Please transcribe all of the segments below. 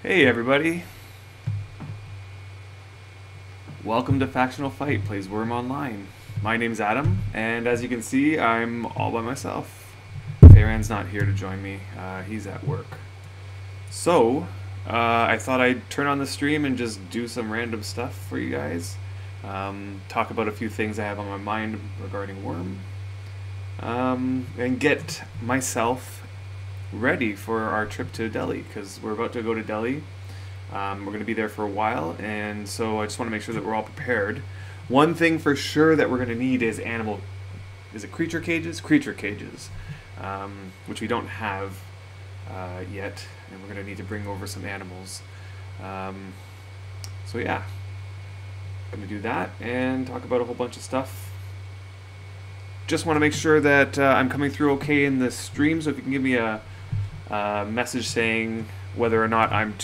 Hey everybody, welcome to Factional Fight Plays Worm Online. My name's Adam, and as you can see, I'm all by myself. Feyran's not here to join me, he's at work. So, I thought I'd turn on the stream and just do some random stuff for you guys. Talk about a few things I have on my mind regarding Worm. And get myself ready for our trip to Delhi, because we're about to go to Delhi. We're going to be there for a while, and so I just want to make sure that we're all prepared. One thing for sure that we're going to need is creature cages? Creature cages, which we don't have yet, and we're going to need to bring over some animals. So yeah, I'm going to do that and talk about a whole bunch of stuff. Just want to make sure that I'm coming through okay in the stream, so if you can give me a message saying whether or not I'm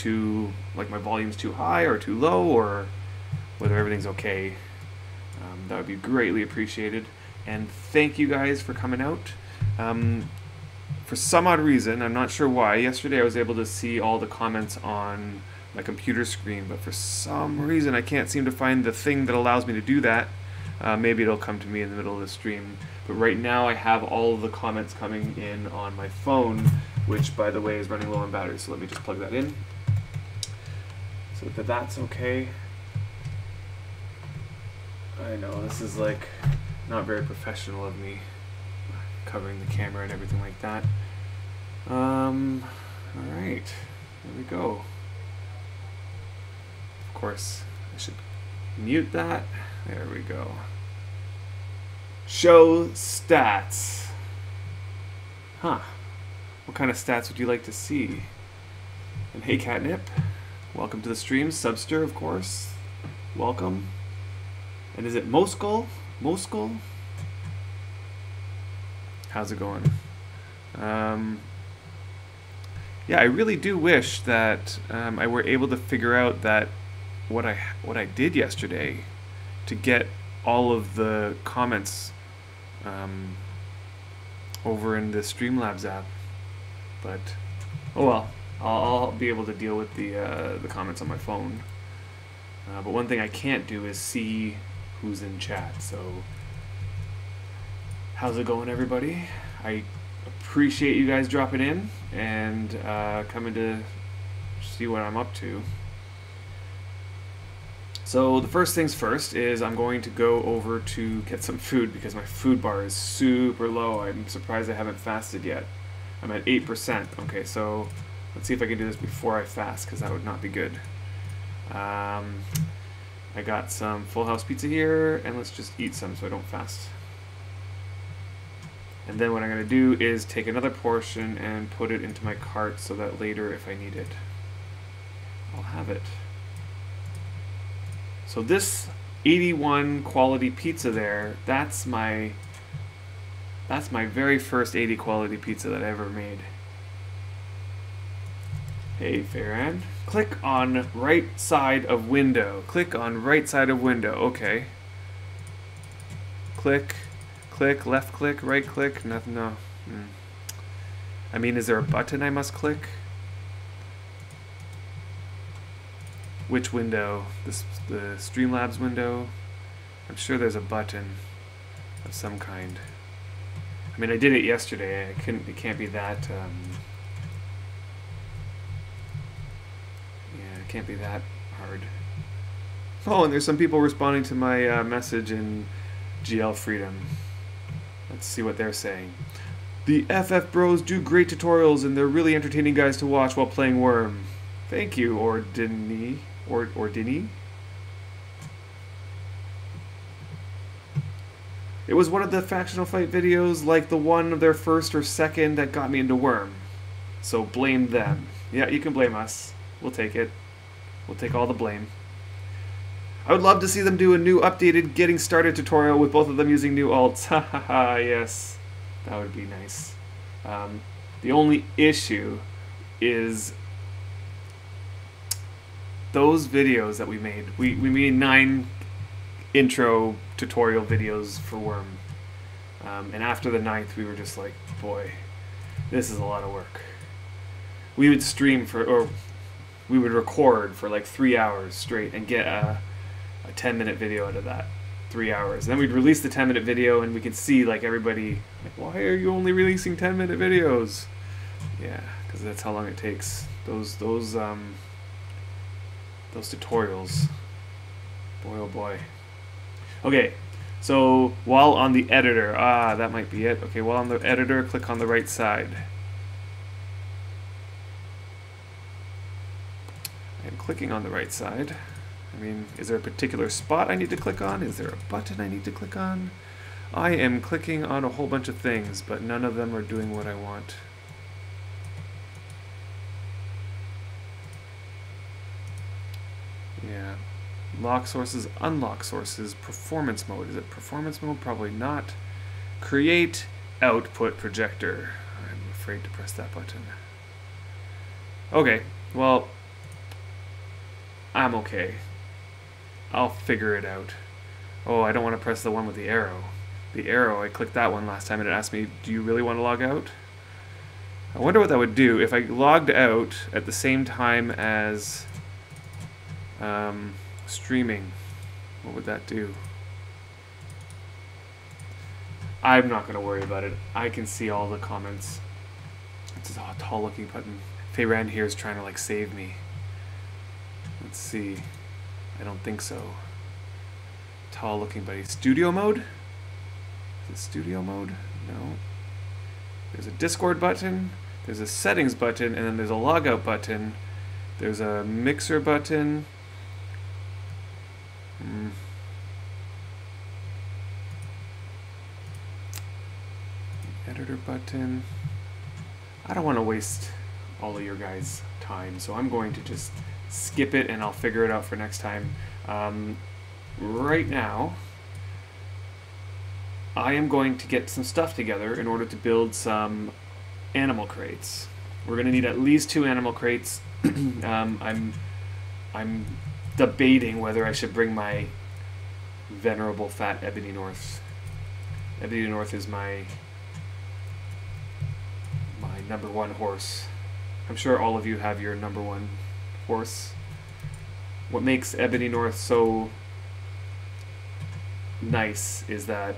my volume's too high or too low, or whether everything's okay. That would be greatly appreciated. And thank you guys for coming out. For some odd reason, I'm not sure why, yesterday I was able to see all the comments on my computer screen, but for some reason I can't seem to find the thing that allows me to do that. Maybe it'll come to me in the middle of the stream. But right now I have all of the comments coming in on my phone, which, by the way, is running low on battery. So let me just plug that in, so that that's okay. I know, this is like not very professional of me, covering the camera and everything like that. Alright, there we go. Of course, I should mute that. There we go. Show stats. Huh. What kind of stats would you like to see? And hey Catnip, welcome to the stream. Subster, of course, welcome. And is it Moskul? Moskul? How's it going? Yeah, I really do wish that I were able to figure out that what I did yesterday to get all of the comments over in the Streamlabs app, but oh well, I'll be able to deal with the comments on my phone. But one thing I can't do is see who's in chat. So how's it going, everybody? I appreciate you guys dropping in and coming to see what I'm up to. So the first things first is I'm going to go over to get some food because my food bar is super low. I'm surprised I haven't fasted yet. I'm at 8%. Okay, so let's see if I can do this before I fast, because that would not be good. I got some Full House pizza here, and let's just eat some so I don't fast. And then what I'm going to do is take another portion and put it into my cart so that later, if I need it, I'll have it. So this 81 quality pizza there, that's my very first 80 quality pizza that I ever made. Hey Feyran, click on right side of window. Click on right side of window. Okay. Click, click, left click, right click. Nothing. No. I mean, is there a button I must click? Which window? The Streamlabs window? I'm sure there's a button of some kind. I mean, I did it yesterday. It can't be that. Yeah, it can't be that hard. Oh, and there's some people responding to my message in GL Freedom. Let's see what they're saying. The FF Bros do great tutorials, and they're really entertaining guys to watch while playing Worm. Thank you, or Dinny. Or Dinny. It was one of the Factional Fight videos, like the one of their first or second, that got me into Worm. So blame them. Yeah, you can blame us. We'll take it. We'll take all the blame. I would love to see them do a new updated getting started tutorial with both of them using new alts. Hahaha, yes. That would be nice. The only issue is those videos that we made. We made 9 intro tutorial videos for Worm. And after the 9th, we were just like, boy, this is a lot of work. We would stream for, or we would record for like 3 hours straight and get a 10-minute video out of that. 3 hours. And then we'd release the 10-minute video, and we could see like everybody like, why are you only releasing 10-minute videos? Yeah, because that's how long it takes. Those tutorials. Boy, oh boy. Okay, so while on the editor, that might be it. Okay, while on the editor, click on the right side. I'm clicking on the right side. I mean, is there a particular spot I need to click on? Is there a button I need to click on? I am clicking on a whole bunch of things, but none of them are doing what I want. Yeah. Lock sources, unlock sources, performance mode. Is it performance mode? Probably not. Create output projector. I'm afraid to press that button. Okay, well, I'm okay. I'll figure it out. Oh, I don't want to press the one with the arrow. The arrow, I clicked that one last time and it asked me, do you really want to log out? I wonder what that would do if I logged out at the same time as streaming. What would that do? I'm not going to worry about it. I can see all the comments. It's a tall looking button. Feyran here is trying to like save me. Let's see. I don't think so. Tall looking buddy. Studio mode? Is it studio mode? No. There's a Discord button. There's a settings button. And then there's a logout button. There's a mixer button. Editor button. I don't want to waste all of your guys' time, so I'm going to just skip it and I'll figure it out for next time. Right now, I am going to get some stuff together in order to build some animal crates. We're going to need at least 2 animal crates. I'm debating whether I should bring my venerable fat Ebony North. Ebony North is my #1 horse. I'm sure all of you have your #1 horse. What makes Ebony North so nice is that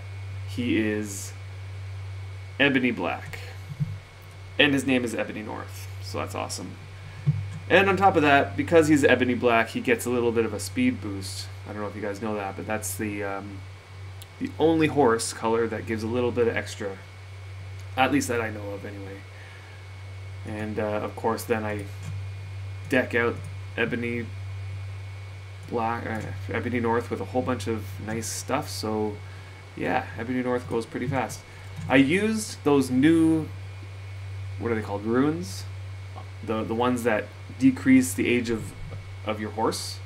he is ebony black, and his name is Ebony North, so that's awesome. And on top of that, because he's ebony black, he gets a little bit of a speed boost. I don't know if you guys know that, but that's the only horse color that gives a little bit of extra, at least that I know of anyway. And of course then I deck out Ebony North with a whole bunch of nice stuff, so yeah, Ebony North goes pretty fast. I used those new, what are they called, runes? The ones that decrease the age of your horse,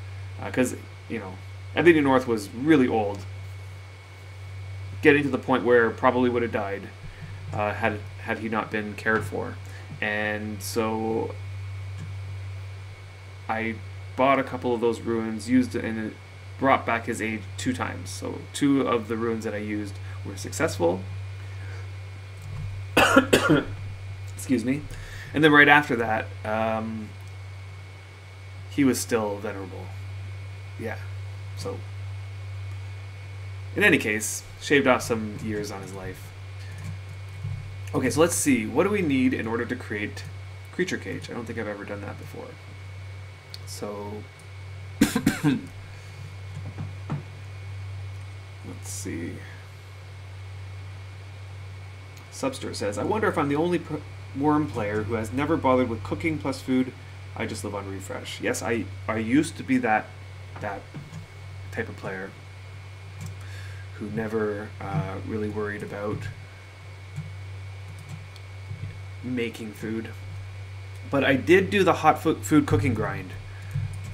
because you know, Ebony North was really old, getting to the point where probably would have died had he not been cared for. And so I bought a couple of those runes, used it, and it brought back his age 2 times. So 2 of the runes that I used were successful. Excuse me. And then right after that, he was still venerable. Yeah. So in any case, shaved off some years on his life. Okay, so let's see. What do we need in order to create creature cage? I don't think I've ever done that before. So let's see. Subster says, I wonder if I'm the only worm player who has never bothered with cooking plus food. I just live on refresh. Yes, I used to be that type of player who never really worried about making food. But I did do the hot food cooking grind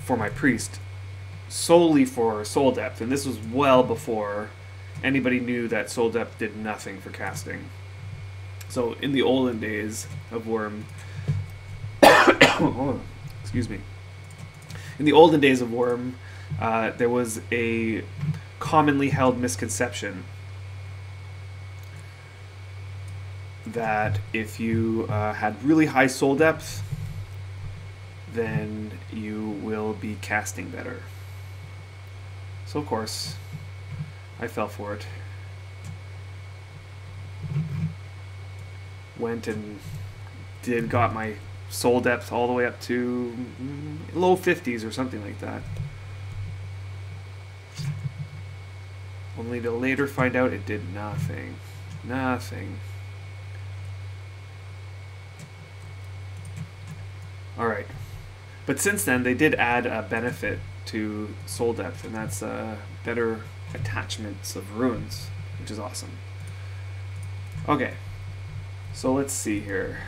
for my priest solely for soul depth, and this was well before anybody knew that soul depth did nothing for casting. So in the olden days of Worm, excuse me, in the olden days of Worm, there was a commonly held misconception that if you had really high soul depth, then you will be casting better. So of course, I fell for it. Went and got my soul depth all the way up to low 50s or something like that. Only to later find out it did nothing. Nothing. Alright. But since then, they did add a benefit to soul depth, and that's better attachments of runes, which is awesome. Okay. So let's see here.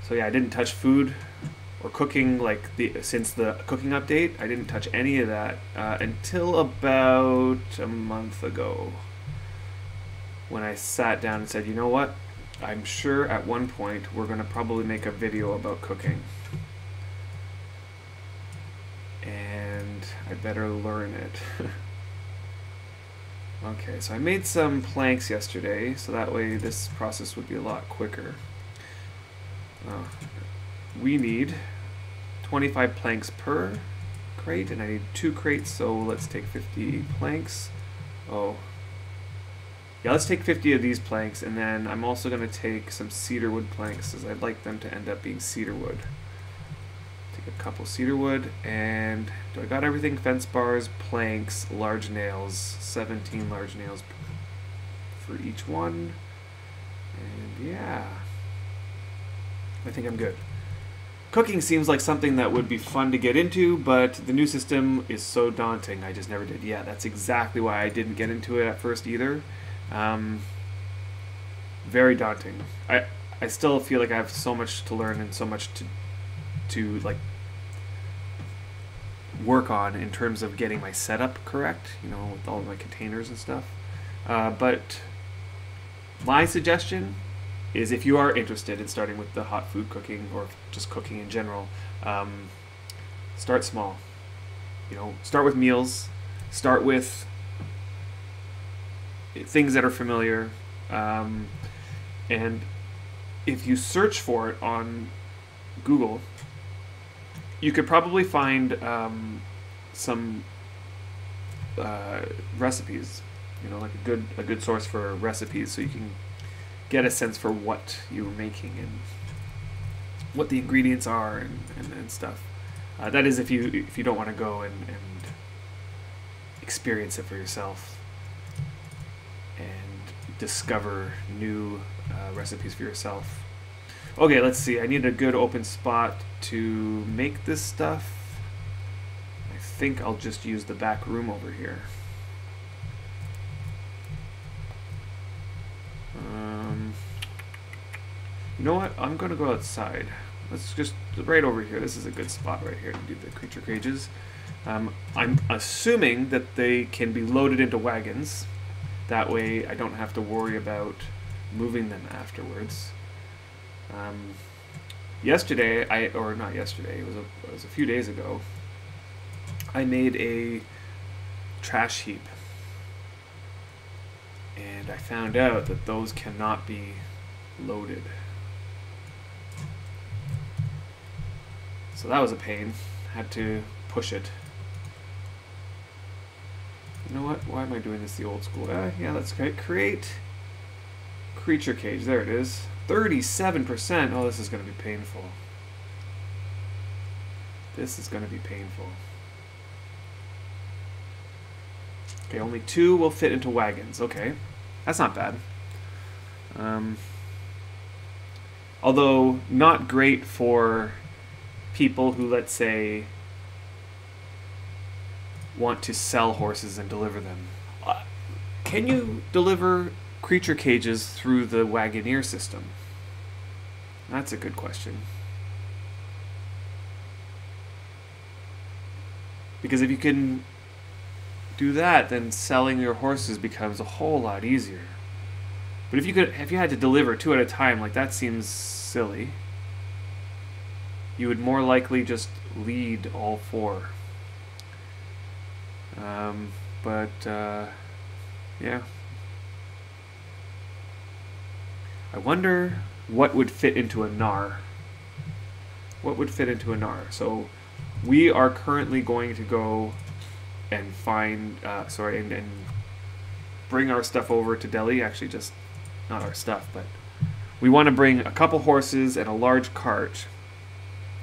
So yeah, I didn't touch food or cooking since the cooking update. I didn't touch any of that until about a month ago, when I sat down and said, you know what? I'm sure at one point we're going to probably make a video about cooking. And I better learn it. Okay, so I made some planks yesterday, so that way this process would be a lot quicker. We need 25 planks per crate, and I need 2 crates, so let's take 50 planks. Oh. Yeah, let's take 50 of these planks, and then I'm also going to take some cedar wood planks, as I'd like them to end up being cedar wood. Take a couple cedar wood, and do I got everything? Fence bars, planks, large nails, 17 large nails for each one. And yeah, I think I'm good. Cooking seems like something that would be fun to get into, but the new system is so daunting, I just never did. Yeah, that's exactly why I didn't get into it at first either. Very daunting. I still feel like I have so much to learn and so much to like work on in terms of getting my setup correct, you know, with all of my containers and stuff. But my suggestion is, if you are interested in starting with the hot food cooking or just cooking in general, start small. You know, start with meals, start with things that are familiar, and if you search for it on Google, you could probably find some recipes. You know, like a good source for recipes, so you can get a sense for what you're making and what the ingredients are and stuff. That is if you don't want to go and experience it for yourself and discover new recipes for yourself. Okay, let's see. I need a good open spot to make this stuff. I think I'll just use the back room over here. You know what? I'm going to go outside. Let's just, right over here. This is a good spot right here to do the creature cages. I'm assuming that they can be loaded into wagons. That way I don't have to worry about moving them afterwards. Yesterday, or not yesterday, it was a few days ago, I made a trash heap. And I found out that those cannot be loaded. So that was a pain. Had to push it. You know what? Why am I doing this the old school? Yeah, that's great. Create creature cage. There it is. 37%. Oh, this is going to be painful. This is going to be painful. Okay, only 2 will fit into wagons. Okay, that's not bad. Although not great for people who, let's say, want to sell horses and deliver them. Can you deliver creature cages through the Wagoneer system? That's a good question. Because if you can do that, then selling your horses becomes a whole lot easier. But if you had to deliver 2 at a time, like, that seems silly. You would more likely just lead all 4. Yeah. I wonder what would fit into a gnar. what would fit into a NAR. So we are currently going to go and find, and bring our stuff over to Delhi. Actually, just not our stuff, but we want to bring a couple horses and a large cart,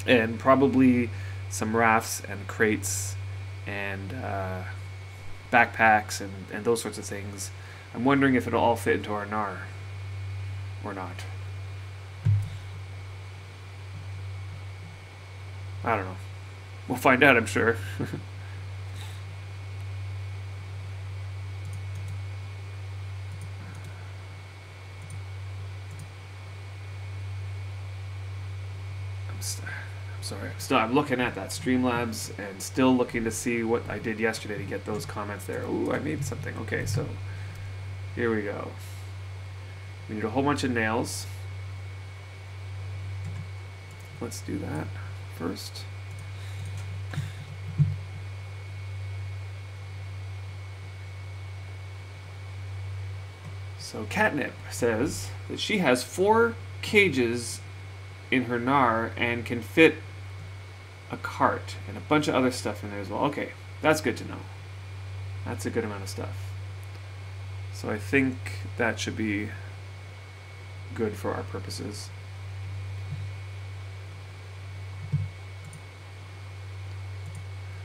and probably some rafts and crates and backpacks and those sorts of things. I'm wondering if it'll all fit into our NAR or not. I don't know. We'll find out, I'm sure. I'm looking at that Streamlabs and still looking to see what I did yesterday to get those comments there. Ooh, I made something. Okay, so here we go. We need a whole bunch of nails. Let's do that first. So Catnip says that she has 4 cages in her NAR and can fit a cart and a bunch of other stuff in there as well. Okay, that's good to know. That's a good amount of stuff. So I think that should be good for our purposes.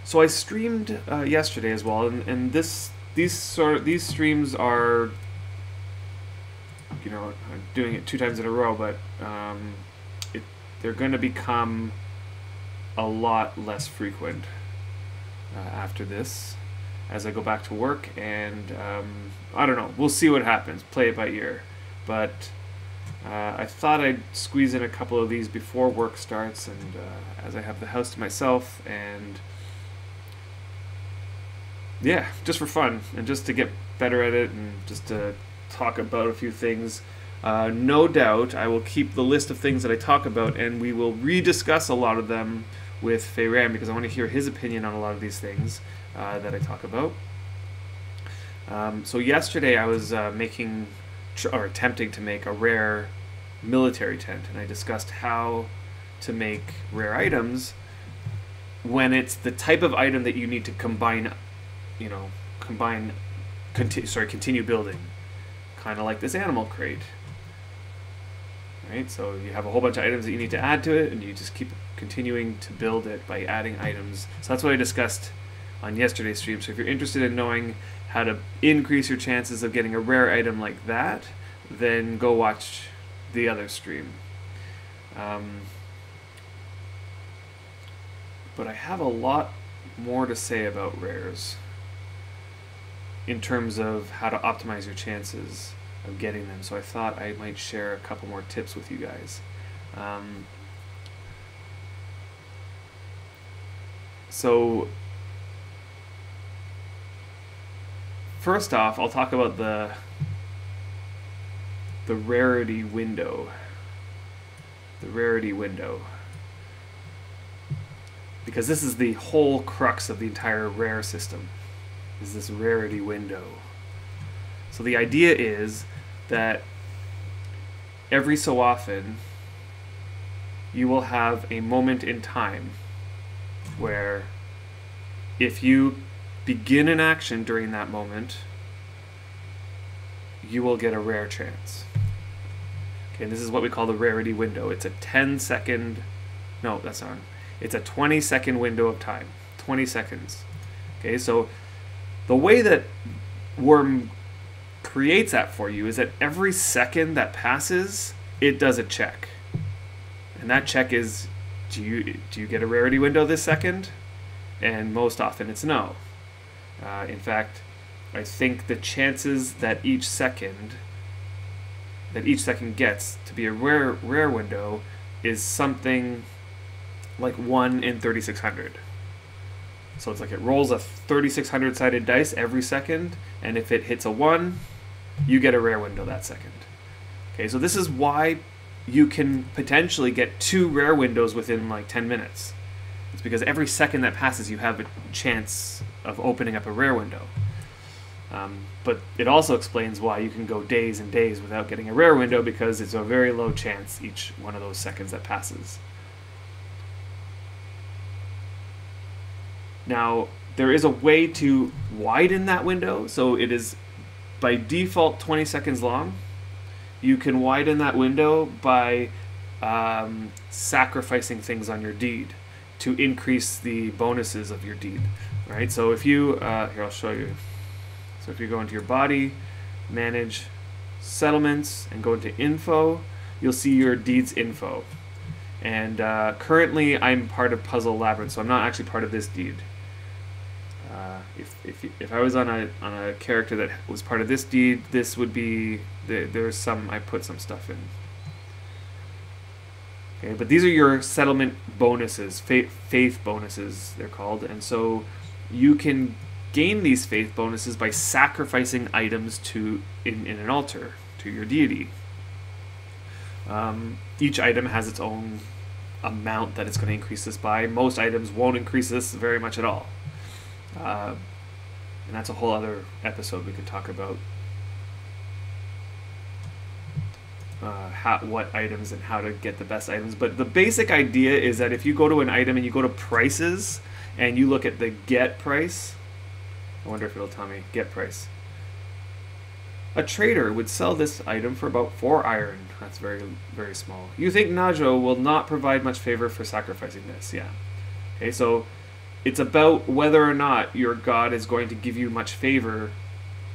So I streamed yesterday as well, and these streams are, you know, I'm doing it 2 times in a row, but they're going to become a lot less frequent after this as I go back to work, and I don't know, we'll see what happens, play it by ear, but I thought I'd squeeze in a couple of these before work starts, and as I have the house to myself, and yeah, just for fun and just to get better at it and just to talk about a few things. No doubt I will keep the list of things that I talk about, and we will rediscuss a lot of them with Feyram, because I want to hear his opinion on a lot of these things that I talk about. So yesterday I was attempting to make a rare military tent, and I discussed how to make rare items when it's the type of item that you need to continue building, kind of like this animal crate. Right, so you have a whole bunch of items that you need to add to it, and you just keep continuing to build it by adding items. So that's what I discussed on yesterday's stream. So if you're interested in knowing how to increase your chances of getting a rare item like that, then go watch the other stream. But I have a lot more to say about rares in terms of how to optimize your chances of getting them. So I thought I might share a couple more tips with you guys. So first off, I'll talk about the rarity window. The rarity window. Because this is the whole crux of the entire rare system, is this rarity window. So the idea is that every so often you will have a moment in time where if you begin an action during that moment, you will get a rare chance. Okay, and this is what we call the rarity window. It's a 10-second, no, that's not, it's a 20-second window of time. 20 seconds. Okay, so the way that Worm creates that for you is that every second that passes, it does a check. And that check is, do you get a rarity window this second? And most often it's no. In fact, I think the chances that each second gets to be a rare window is something like 1 in 3,600. So it's like it rolls a 3,600 sided dice every second, and if it hits a 1, you get a rare window that second. Okay, so this is why you can potentially get 2 rare windows within like 10 minutes. It's because every second that passes, you have a chance of opening up a rare window. But it also explains why you can go days and days without getting a rare window, because it's a very low chance each one of those seconds that passes. Now, there is a way to widen that window, so it is by default 20 seconds long. You can widen that window by sacrificing things on your deed to increase the bonuses of your deed, right? So if you, here I'll show you. So if you go into your body, manage settlements, and go into info, you'll see your deeds info. And currently I'm part of Puzzle Labyrinth, so I'm not actually part of this deed. If I was on a character that was part of this deed, this would be, there's some, I put some stuff in. Okay, but these are your settlement bonuses, faith bonuses they're called, and so you can gain these faith bonuses by sacrificing items in an altar to your deity. Each item has its own amount that it's going to increase this by. Most items won't increase this very much at all. And that's a whole other episode we could talk about what items and how to get the best items. But the basic idea is that if you go to an item and you go to prices and you look at the get price, I wonder if it'll tell me get price. A trader would sell this item for about 4 iron. That's very, very small. You think Najo will not provide much favor for sacrificing this? Yeah. Okay, so it's about whether or not your god is going to give you much favor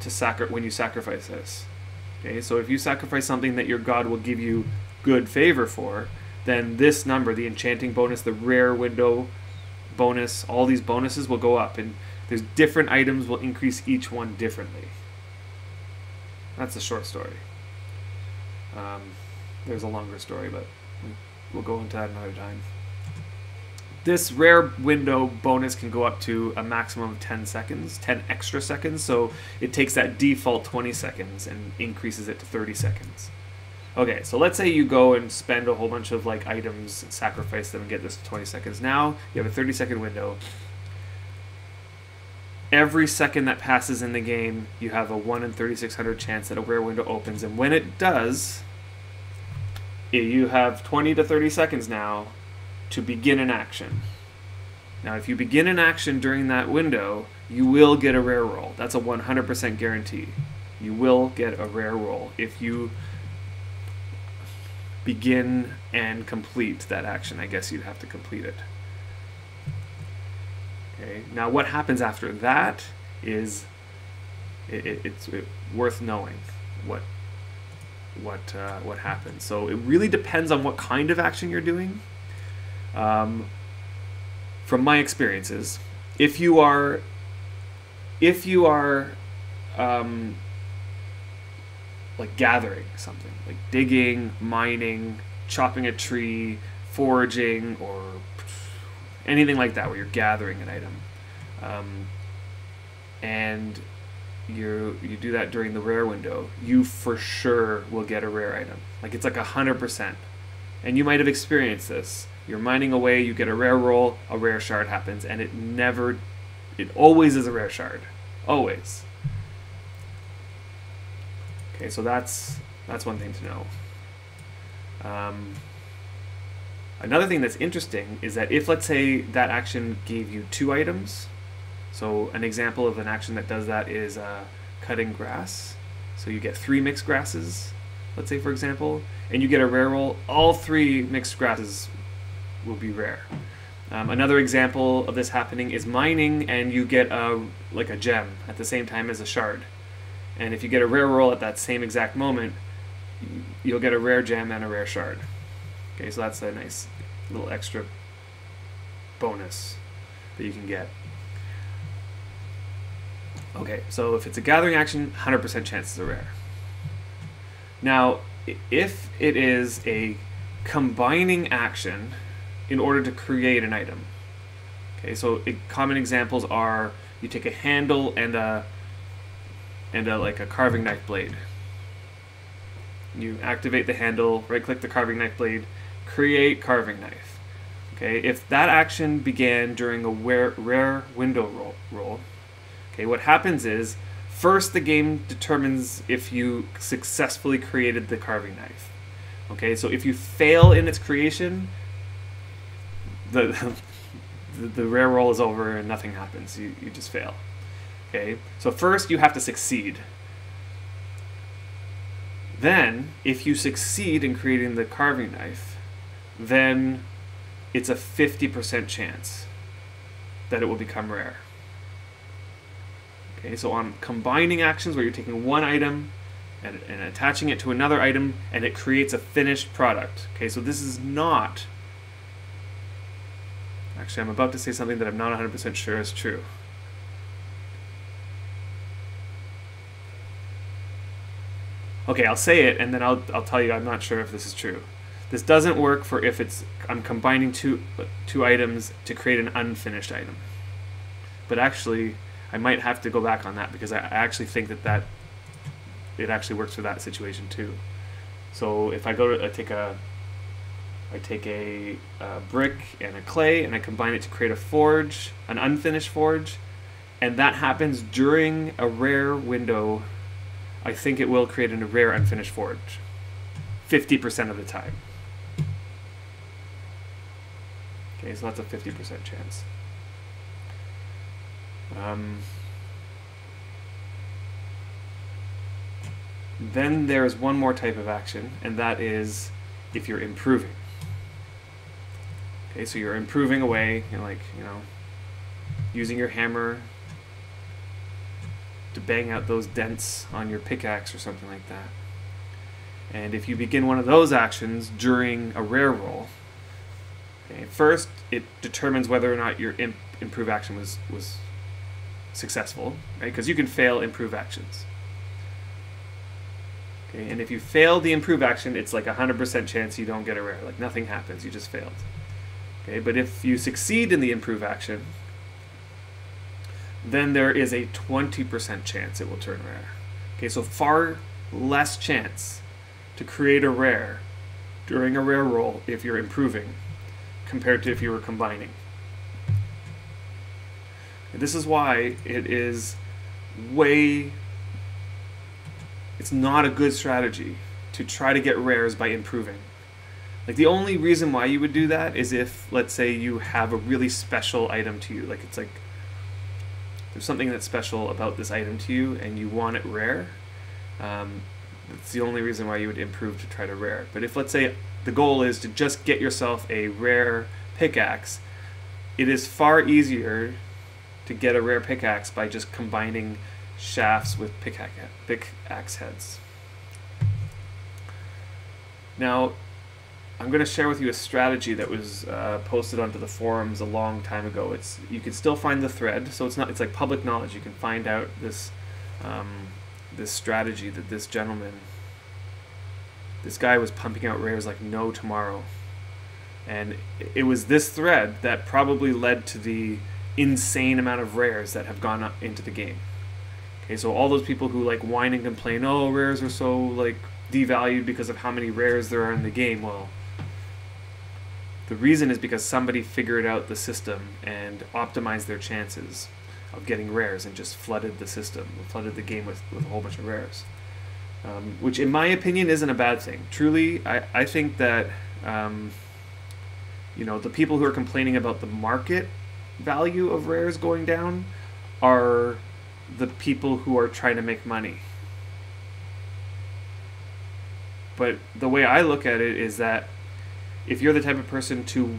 to when you sacrifice this. Okay, so if you sacrifice something that your god will give you good favor for, then this number, the enchanting bonus, the rare window bonus, all these bonuses will go up, and there's different items will increase each one differently. That's a short story. There's a longer story, but we'll go into that another time. This rare window bonus can go up to a maximum of 10 seconds, 10 extra seconds, so it takes that default 20 seconds and increases it to 30 seconds. Okay, so let's say you go and spend a whole bunch of like items and sacrifice them and get this to 20 seconds. Now you have a 30-second window. Every second that passes in the game, you have a 1 in 3,600 chance that a rare window opens, and when it does, you have 20 to 30 seconds now to begin an action. Now, if you begin an action during that window, you will get a rare roll. That's a 100% guarantee. You will get a rare roll if you begin and complete that action. I guess you'd have to complete it. Okay. Now, what happens after that is it's worth knowing what happens. So it really depends on what kind of action you're doing. From my experiences, if you are like gathering something, like digging, mining, chopping a tree, foraging, or anything like that, where you're gathering an item, and you do that during the rare window, you for sure will get a rare item. Like, it's like 100%. And you might have experienced this. You're mining away, you get a rare roll, a rare shard happens, and it always is a rare shard. Always. Okay, so that's one thing to know. Another thing that's interesting is that if, let's say, that action gave you 2 items, so an example of an action that does that is cutting grass. So you get 3 mixed grasses, let's say, for example, and you get a rare roll, all 3 mixed grasses will be rare. Another example of this happening is mining, and you get like a gem at the same time as a shard. And if you get a rare roll at that same exact moment, you'll get a rare gem and a rare shard. Okay, so that's a nice little extra bonus that you can get. Okay, so if it's a gathering action, 100% chances are rare. Now, if it is a combining action in order to create an item, okay, so common examples are you take a handle and a like a carving knife blade. You activate the handle, right-click the carving knife blade, create carving knife. Okay, if that action began during a rare window roll, okay, what happens is first the game determines if you successfully created the carving knife. Okay, so if you fail in its creation, the the rare roll is over and nothing happens. You just fail. Okay, so first you have to succeed. Then, if you succeed in creating the carving knife, then it's a 50% chance that it will become rare. Okay, so on combining actions where you're taking one item and attaching it to another item and it creates a finished product. Okay, so this is not... Actually, I'm about to say something that I'm not 100% sure is true. Okay, I'll say it and then I'll tell you I'm not sure if this is true. This doesn't work for if I'm combining two items to create an unfinished item. But actually, I might have to go back on that because I actually think that it actually works for that situation too. So if I go to I take a brick and a clay and I combine it to create a forge, an unfinished forge, and that happens during a rare window, I think it will create a rare unfinished forge 50% of the time. Okay, so that's a 50% chance. Then there's one more type of action, and that is if you're improving. Okay, so you're improving away, using your hammer to bang out those dents on your pickaxe or something like that. And if you begin one of those actions during a rare roll, okay, first it determines whether or not your improve action was successful, right? Because you can fail improve actions. Okay, and if you fail the improve action, it's like 100% chance you don't get a rare. Like nothing happens, you just failed. Okay, but if you succeed in the improve action, then there is a 20% chance it will turn rare. Okay, so far less chance to create a rare during a rare roll if you're improving compared to if you were combining. And this is why it's not a good strategy to try to get rares by improving. Like the only reason why you would do that is if, let's say, you have a really special item to you. Like it's like there's something that's special about this item to you and you want it rare. That's the only reason why you would improve to try to rare. But if, let's say, the goal is to just get yourself a rare pickaxe, it is far easier to get a rare pickaxe by just combining shafts with pickaxe heads. Now, I'm going to share with you a strategy that was posted onto the forums a long time ago. You can still find the thread, so it's like public knowledge. You can find out this strategy that this guy was pumping out rares like no tomorrow. And it was this thread that probably led to the insane amount of rares that have gone up into the game. Okay, so all those people who like whine and complain, oh, rares are so like devalued because of how many rares there are in the game. Well, the reason is because somebody figured out the system and optimized their chances of getting rares and just flooded the system, flooded the game with a whole bunch of rares. Which in my opinion isn't a bad thing. Truly, I think that the people who are complaining about the market value of rares going down are the people who are trying to make money. But the way I look at it is that if you're the type of person to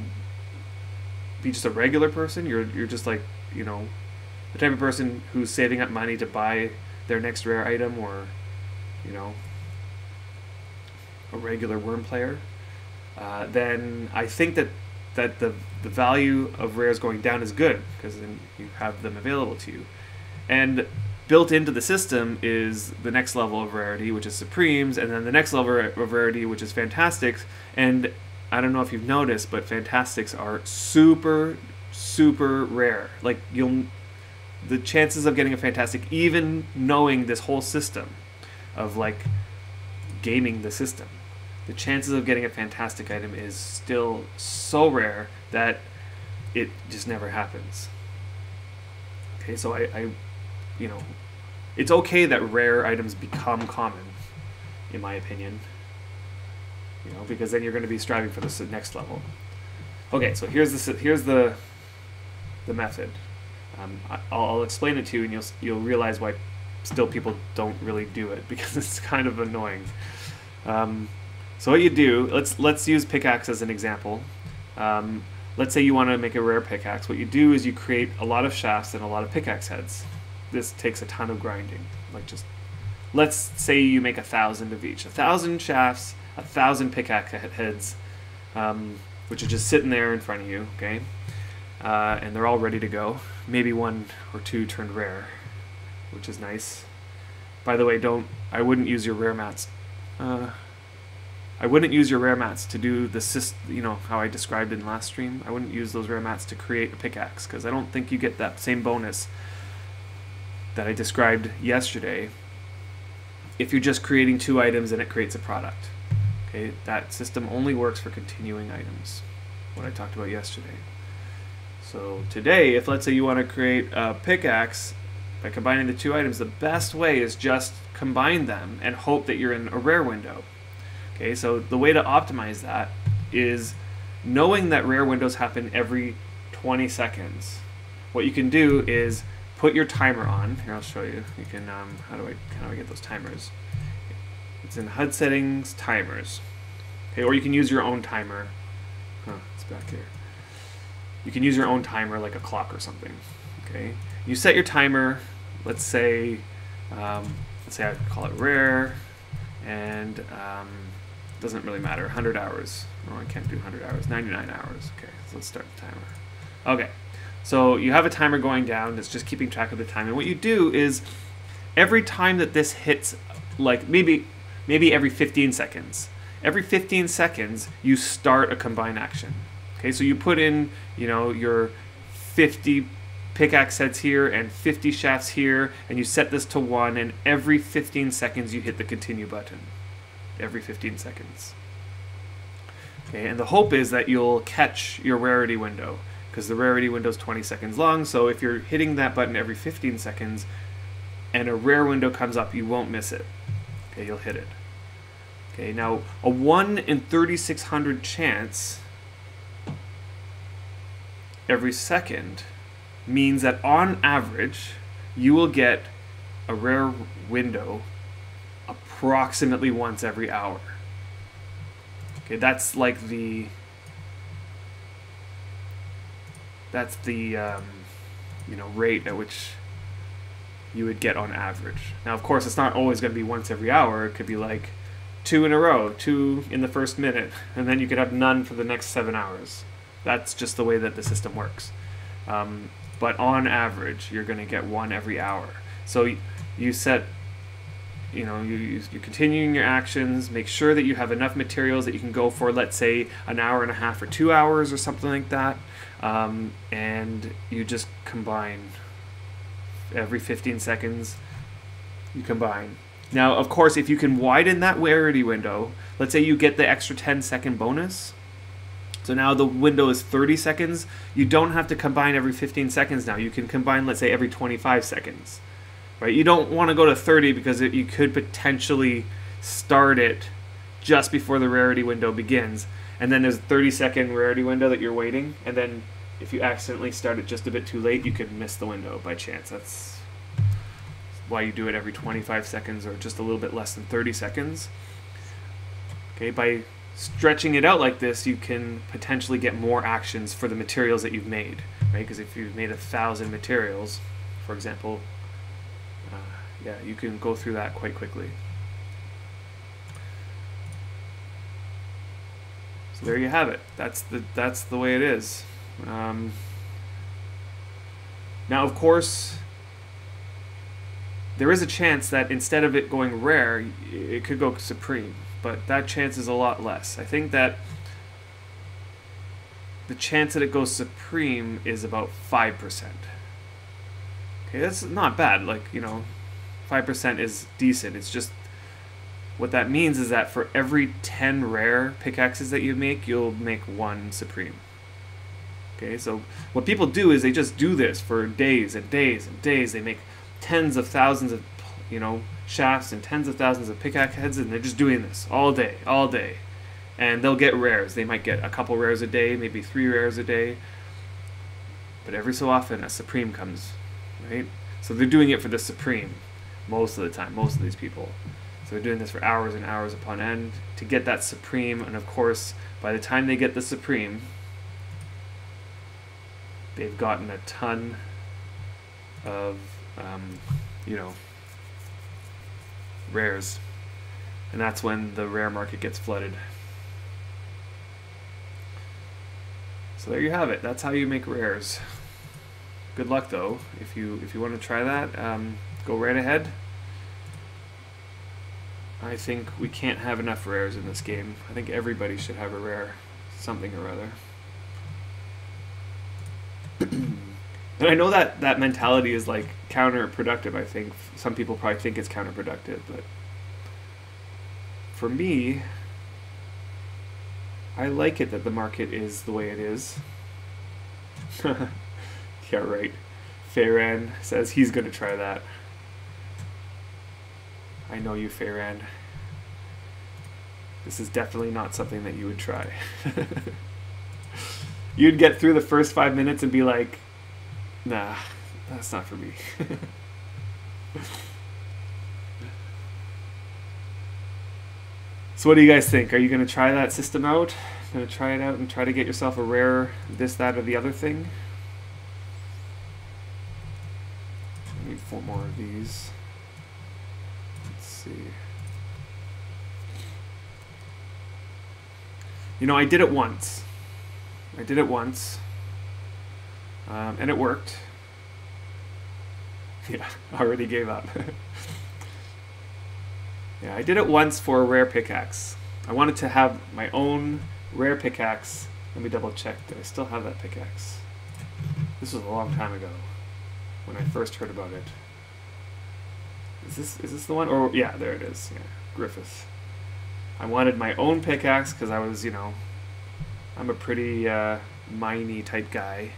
be just a regular person, you're just like, the type of person who's saving up money to buy their next rare item, or a regular worm player, then I think that the value of rares going down is good, because then you have them available to you. And built into the system is the next level of rarity, which is Supremes, and then the next level of rarity, which is Fantastics. And I don't know if you've noticed, but Fantastics are super, super rare. Like the chances of getting a Fantastic, even knowing this whole system of like gaming the system, the chances of getting a Fantastic item is still so rare that it just never happens. Okay, so I it's okay that rare items become common, in my opinion, because then you're going to be striving for the next level. Okay, so here's the the method. I'll explain it to you, and you'll realize why still people don't really do it, because it's kind of annoying. So what you do, let's use pickaxe as an example. Let's say you want to make a rare pickaxe. What you do is you create a lot of shafts and a lot of pickaxe heads. This takes a ton of grinding. Let's say you make 1,000 of each. 1,000 shafts, 1,000 pickaxe heads, which are just sitting there in front of you, okay? And they're all ready to go. Maybe 1 or 2 turned rare, which is nice. By the way, I wouldn't use your rare mats. I wouldn't use your rare mats to do the how I described in last stream. I wouldn't use those rare mats to create a pickaxe, because I don't think you get that same bonus that I described yesterday if you're just creating 2 items and it creates a product. Okay, that system only works for continuing items, what I talked about yesterday. So today, if let's say you want to create a pickaxe by combining the 2 items, the best way is just combine them and hope that you're in a rare window. Okay, so the way to optimize that is knowing that rare windows happen every 20 seconds. What you can do is put your timer on. Here, I'll show you. You can, how do I get those timers? It's in HUD settings, timers. Okay, or you can use your own timer. It's back here. You can use your own timer, like a clock or something. Okay, you set your timer. Let's say I call it rare, and doesn't really matter. 100 hours. Oh, I can't do 100 hours. 99 hours. Okay, so let's start the timer. Okay, so you have a timer going down that's just keeping track of the time. And what you do is every time that this hits, like maybe every 15 seconds. Every 15 seconds, you start a combine action. Okay, so you put in, your 50 pickaxe heads here and 50 shafts here, and you set this to 1, and every 15 seconds you hit the continue button. Every 15 seconds. Okay, and the hope is that you'll catch your rarity window, because the rarity window is 20 seconds long, so if you're hitting that button every 15 seconds and a rare window comes up, you won't miss it. Okay, you'll hit it. Okay, now a 1 in 3,600 chance every second means that on average you will get a rare window approximately once every hour. Okay, that's like the rate at which you would get on average. Now, of course, it's not always going to be once every hour. It could be like 2 in a row, 2 in the first minute, and then you could have none for the next 7 hours. That's just the way that the system works. But on average, you're going to get 1 every hour. So you set, you're continuing your actions. Make sure that you have enough materials that you can go for, let's say, an hour and a half or 2 hours or something like that. And you just combine. Every 15 seconds, you combine. Now, of course, if you can widen that rarity window, let's say you get the extra 10-second bonus. So now the window is 30 seconds. You don't have to combine every 15 seconds now. You can combine, let's say, every 25 seconds. Right? You don't want to go to 30 because you could potentially start it just before the rarity window begins. And then there's a 30-second rarity window that you're waiting. And then if you accidentally start it just a bit too late, you could miss the window by chance. That's why you do it every 25 seconds or just a little bit less than 30 seconds. Okay, by stretching it out like this, you can potentially get more actions for the materials that you've made, right? Because if you've made 1,000 materials, for example, you can go through that quite quickly. So there you have it. That's the way it is. Now, of course, there is a chance that instead of it going rare, it could go supreme, but that chance is a lot less. I think that the chance that it goes supreme is about 5%. Okay, that's not bad. 5% is decent. It's just, what that means is that for every 10 rare pickaxes that you make, you'll make 1 supreme. Okay, so what people do is they just do this for days and days and days. They make tens of thousands of, shafts and tens of thousands of pickaxe heads, and they're just doing this all day. And they'll get rares. They might get a couple rares a day, maybe 3 rares a day. but every so often a Supreme comes, right? So they're doing it for the Supreme most of the time, most of these people. So they're doing this for hours and hours upon end to get that Supreme, and of course, by the time they get the Supreme, they've gotten a ton of, you know, rares. And that's when the rare market gets flooded. So there you have it. That's how you make rares. Good luck though. If you want to try that, go right ahead. I think we can't have enough rares in this game. I think everybody should have a rare, something or other. And I know that that mentality is like counterproductive. I think some people probably think it's counterproductive, but for me, I like it that the market is the way it is. Yeah, right. Feyran says he's going to try that. I know you, Feyran. This is definitely not something that you would try. You'd get through the first 5 minutes and be like, nah, that's not for me. So what do you guys think? Are you going to try that system out? Going to try it out and try to get yourself a rare this, that, or the other thing? I need 4 more of these. Let's see. You know, I did it once. And it worked. Yeah, already gave up. Yeah, I did it once for a rare pickaxe. I wanted to have my own rare pickaxe. Let me double check. Did I still have that pickaxe? This was a long time ago when I first heard about it. Is this the one? Or yeah, there it is. Yeah, Griphyth. I wanted my own pickaxe because I was, you know, I'm a pretty miney type guy,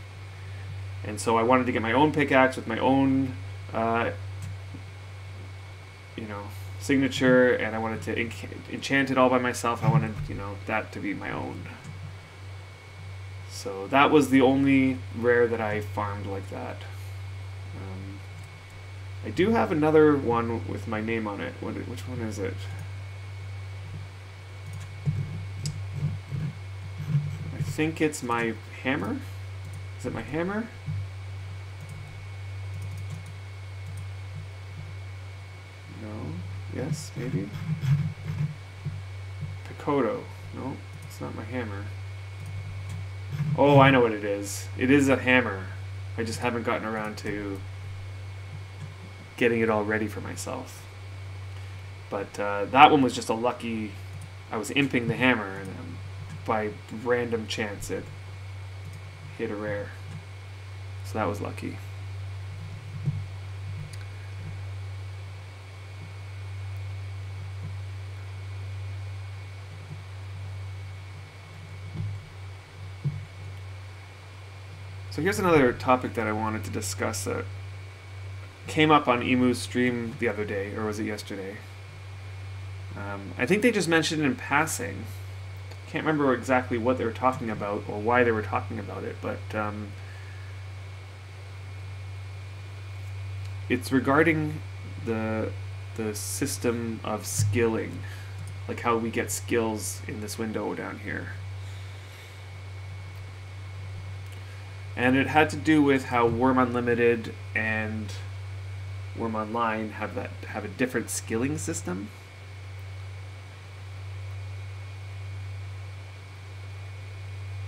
and so I wanted to get my own pickaxe with my own, you know, signature, and I wanted to enchant it all by myself. I wanted, you know, that to be my own. So that was the only rare that I farmed like that. I do have another one with my name on it. Which one is it? I think it's my hammer. Is it my hammer? No. Yes, maybe. Picoto. No, it's not my hammer. Oh, I know what it is. It is a hammer. I just haven't gotten around to getting it all ready for myself. But that one was just a lucky... I was imping the hammer, and by random chance it hit a rare. So that was lucky. So here's another topic that I wanted to discuss that came up on Emu's stream the other day, or was it yesterday? I think they just mentioned it in passing. Can't remember exactly what they were talking about or why they were talking about it, but it's regarding the system of skilling, like how we get skills in this window down here. And it had to do with how Worm Unlimited and Worm Online have a different skilling system.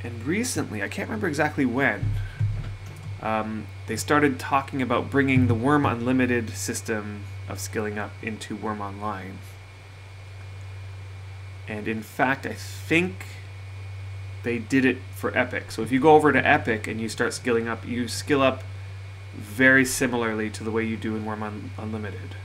And recently, I can't remember exactly when, they started talking about bringing the Worm Unlimited system of skilling up into Worm Online. And in fact, I think they did it for Epic. So if you go over to Epic and you start skilling up, you skill up very similarly to the way you do in Worm Unlimited.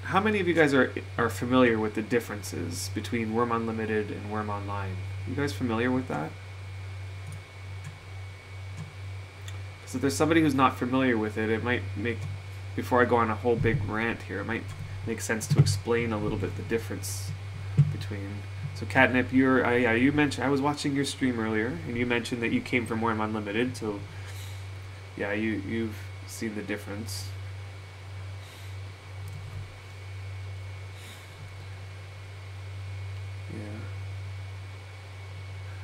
How many of you guys are familiar with the differences between Worm Unlimited and Worm Online? You guys familiar with that? Because if there's somebody who's not familiar with it, it might make, before I go on a whole big rant here, it might makes sense to explain a little bit the difference between. So Catnip, you mentioned, I was watching your stream earlier, and you mentioned that you came from Worm Unlimited, so yeah, you've seen the difference. Yeah.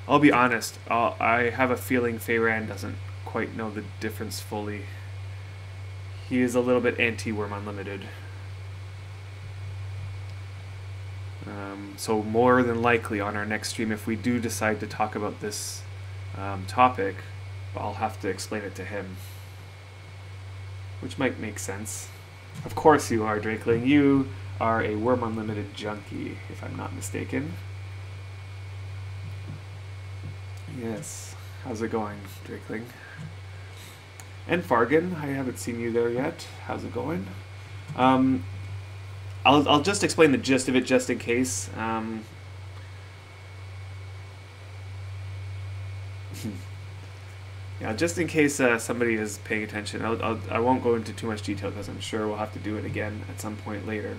I'll be honest, I have a feeling Feyran doesn't quite know the difference fully. He is a little bit anti-Worm Unlimited. So more than likely on our next stream, if we do decide to talk about this topic, I'll have to explain it to him. Which might make sense. Of course you are, Drakeling. You are a Worm Unlimited junkie, if I'm not mistaken. Yes. How's it going, Drakeling? And Fargan, I haven't seen you there yet. How's it going? I'll just explain the gist of it just in case. Yeah, just in case somebody is paying attention. I won't go into too much detail because I'm sure we'll have to do it again at some point later.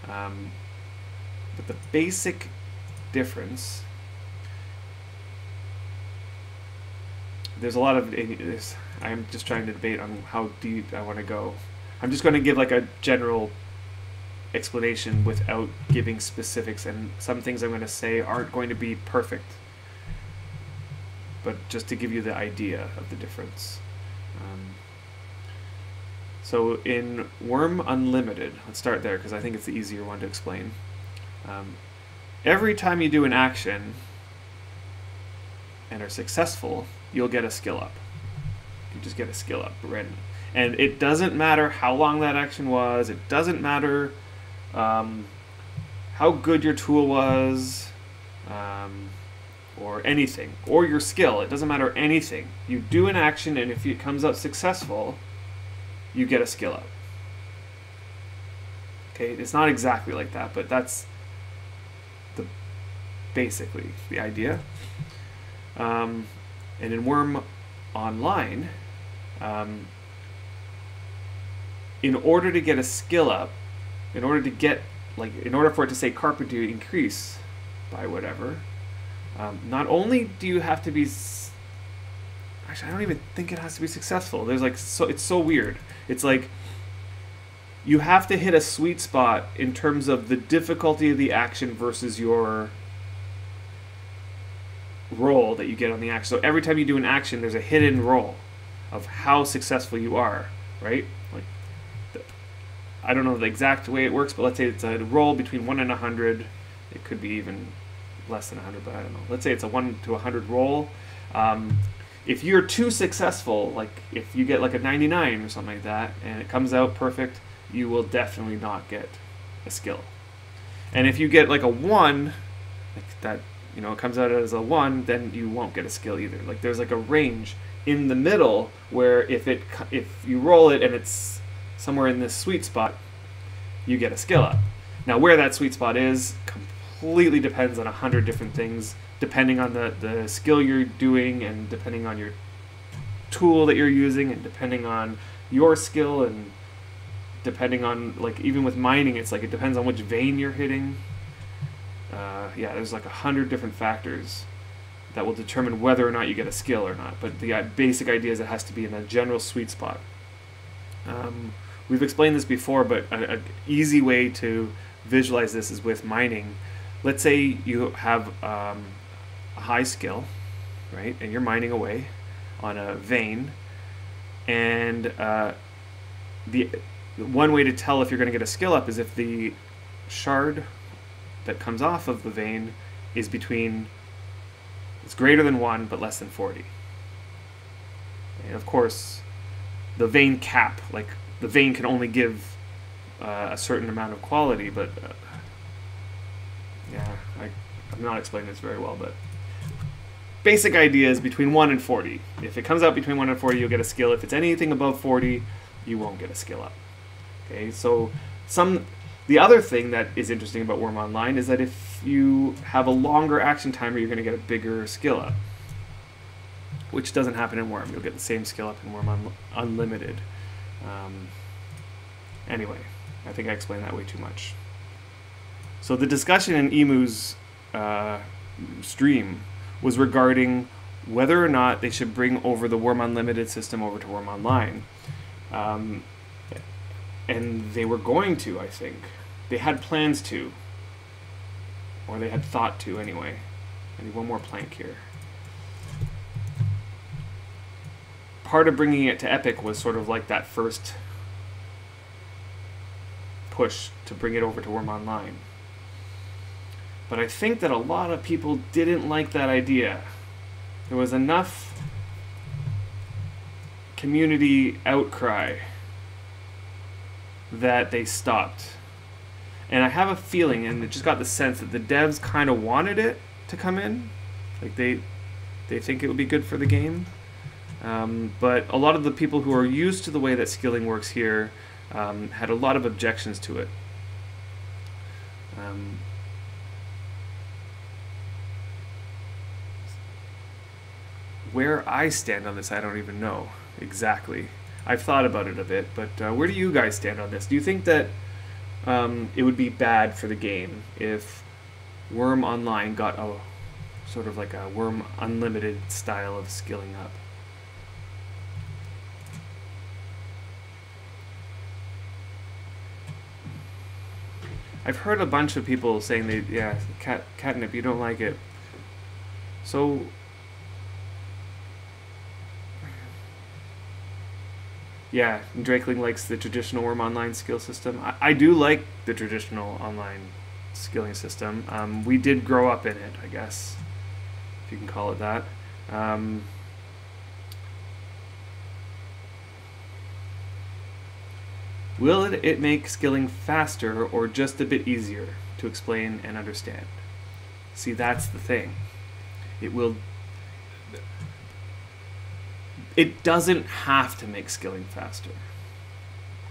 But the basic difference, there's a lot of, I'm just trying to debate on how deep I want to go. I'm just going to give like a general explanation without giving specifics, and some things I'm going to say aren't going to be perfect, but just to give you the idea of the difference. So in Worm Unlimited, let's start there because I think it's the easier one to explain. Every time you do an action and are successful, you'll get a skill up. You just get a skill up, right? And it doesn't matter how long that action was. It doesn't matter how good your tool was, or anything, or your skill. It doesn't matter anything. You do an action, and if it comes out successful, you get a skill up. Okay, it's not exactly like that, but that's basically the idea. And in Worm Online, in order to get a skill up, in order for it to say Carpenter increase by whatever, not only do you have to be, actually I don't even think it has to be successful. There's like, it's so weird. It's like you have to hit a sweet spot in terms of the difficulty of the action versus your roll that you get on the action. So every time you do an action, there's a hidden roll of how successful you are, right? Like, I don't know the exact way it works, but let's say it's a roll between 1 and 100. It could be even less than 100, but I don't know. Let's say it's a 1 to 100 roll. If you're too successful, like if you get like a 99 or something like that, and it comes out perfect, you will definitely not get a skill. And if you get like a 1, like that, you know, it comes out as a 1, then you won't get a skill either. Like there's like a range in the middle where if you roll it and it's somewhere in this sweet spot, you get a skill up. Now where that sweet spot is completely depends on 100 different things, depending on the skill you're doing, and depending on your tool that you're using, and depending on your skill, and depending on, like, even with mining, it's like it depends on which vein you're hitting. Yeah, there's like 100 different factors that will determine whether or not you get a skill or not. But the basic idea is it has to be in a general sweet spot. We've explained this before, but an easy way to visualize this is with mining. Let's say you have a high skill, right, and you're mining away on a vein, and the one way to tell if you're going to get a skill up is if the shard that comes off of the vein is it's greater than 1 but less than 40. And of course, the vein cap, like the vein can only give a certain amount of quality, but yeah, I'm not explaining this very well, but basic idea is between 1 and 40. If it comes out between 1 and 40, you'll get a skill. If it's anything above 40, you won't get a skill up. Okay, so the other thing that is interesting about Worm Online is that if you have a longer action timer, you're going to get a bigger skill up, which doesn't happen in Worm. You'll get the same skill up in Worm Unlimited. Anyway, I think I explained that way too much. So the discussion in Emu's stream was regarding whether or not they should bring over the Worm Unlimited system over to Worm Online. And they were going to, I think. They had plans to. Or they had thought to, anyway. I need one more plank here. Part of bringing it to Epic was sort of like that first push to bring it over to Worm Online. But I think that a lot of people didn't like that idea. There was enough community outcry that they stopped. And I have a feeling, and it just got the sense that the devs kind of wanted it to come in. Like they think it would be good for the game. But a lot of the people who are used to the way that skilling works here had a lot of objections to it. Where I stand on this, I don't even know exactly. I've thought about it a bit, but where do you guys stand on this? Do you think that it would be bad for the game if Worm Online got a sort of like a Worm Unlimited style of skilling up? I've heard a bunch of people saying catnip, you don't like it. So yeah, Drakeling likes the traditional Worm Online skill system. I do like the traditional online skilling system. We did grow up in it, I guess, if you can call it that. Will it make skilling faster or just a bit easier to explain and understand? See, that's the thing. It doesn't have to make skilling faster.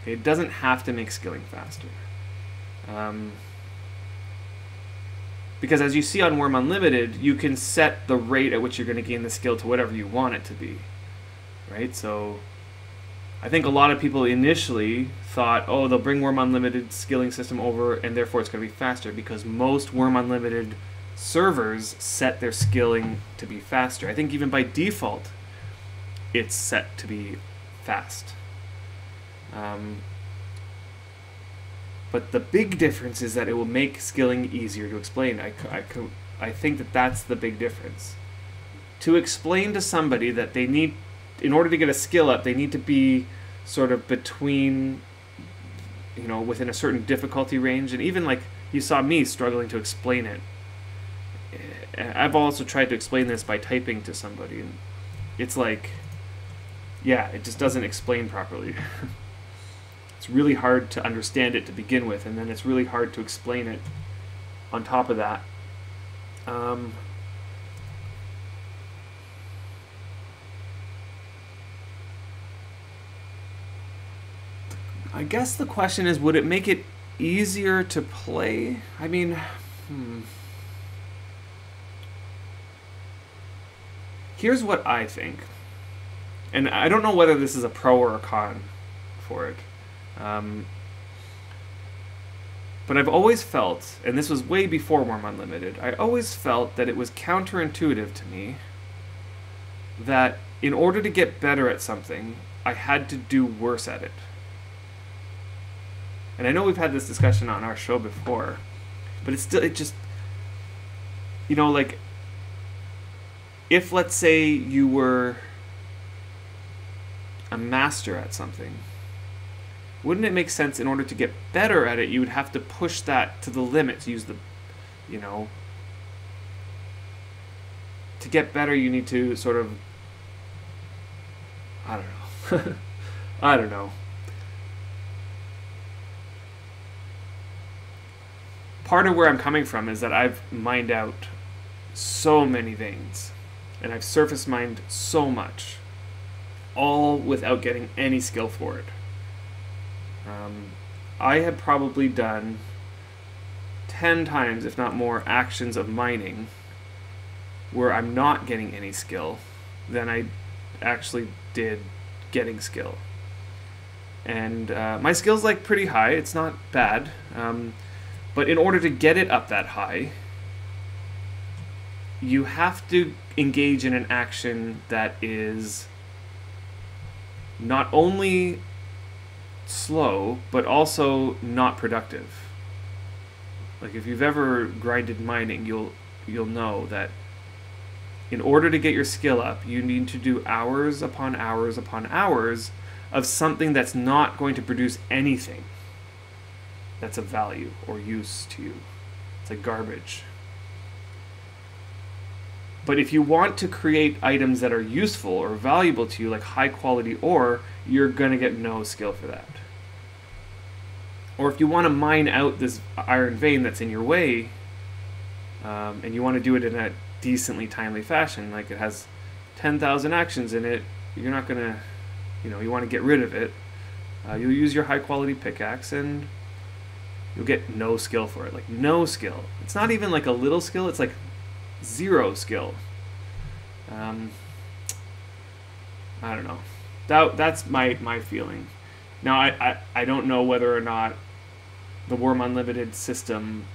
Okay, it doesn't have to make skilling faster. Because as you see on Worm Unlimited, you can set the rate at which you're going to gain the skill to whatever you want it to be. Right? So I think a lot of people initially thought, oh, they'll bring Worm Unlimited skilling system over and therefore it's going to be faster, because most Worm Unlimited servers set their skilling to be faster. I think even by default, it's set to be fast. But the big difference is that it will make skilling easier to explain. I think that that's the big difference. To explain to somebody that they need, in order to get a skill up, they need to be sort of between, within a certain difficulty range. And even like you saw me struggling to explain it. I've also tried to explain this by typing to somebody, and it's like, yeah, it just doesn't explain properly. It's really hard to understand it to begin with, and then it's really hard to explain it on top of that. I guess the question is, would it make it easier to play? I mean, here's what I think. And I don't know whether this is a pro or a con for it. But I've always felt, and this was way before Worm Unlimited, I always felt that it was counterintuitive to me that in order to get better at something, I had to do worse at it. And I know we've had this discussion on our show before, but it just, like, if let's say you were a master at something, wouldn't it make sense in order to get better at it, you would have to push that to the limits, use the, to get better you need to sort of, I don't know. I don't know. Part of where I'm coming from is that I've mined out so many veins, and I've surface mined so much, all without getting any skill for it. I have probably done 10 times, if not more, actions of mining where I'm not getting any skill than I actually did getting skill. And my skill's like pretty high. It's not bad. But in order to get it up that high, you have to engage in an action that is not only slow, but also not productive. Like if you've ever grinded mining, you'll know that in order to get your skill up, you need to do hours upon hours upon hours of something that's not going to produce anything that's of value or use to you. It's like garbage. But if you want to create items that are useful or valuable to you, like high quality ore, you're going to get no skill for that. Or if you want to mine out this iron vein that's in your way, and you want to do it in a decently timely fashion, like it has 10,000 actions in it, you're not going to, you want to get rid of it. You'll use your high quality pickaxe and you'll get no skill for it. Like no skill. It's not even like a little skill, it's like 0 skill. I don't know. That's my feeling. Now I don't know whether or not the Worm Unlimited system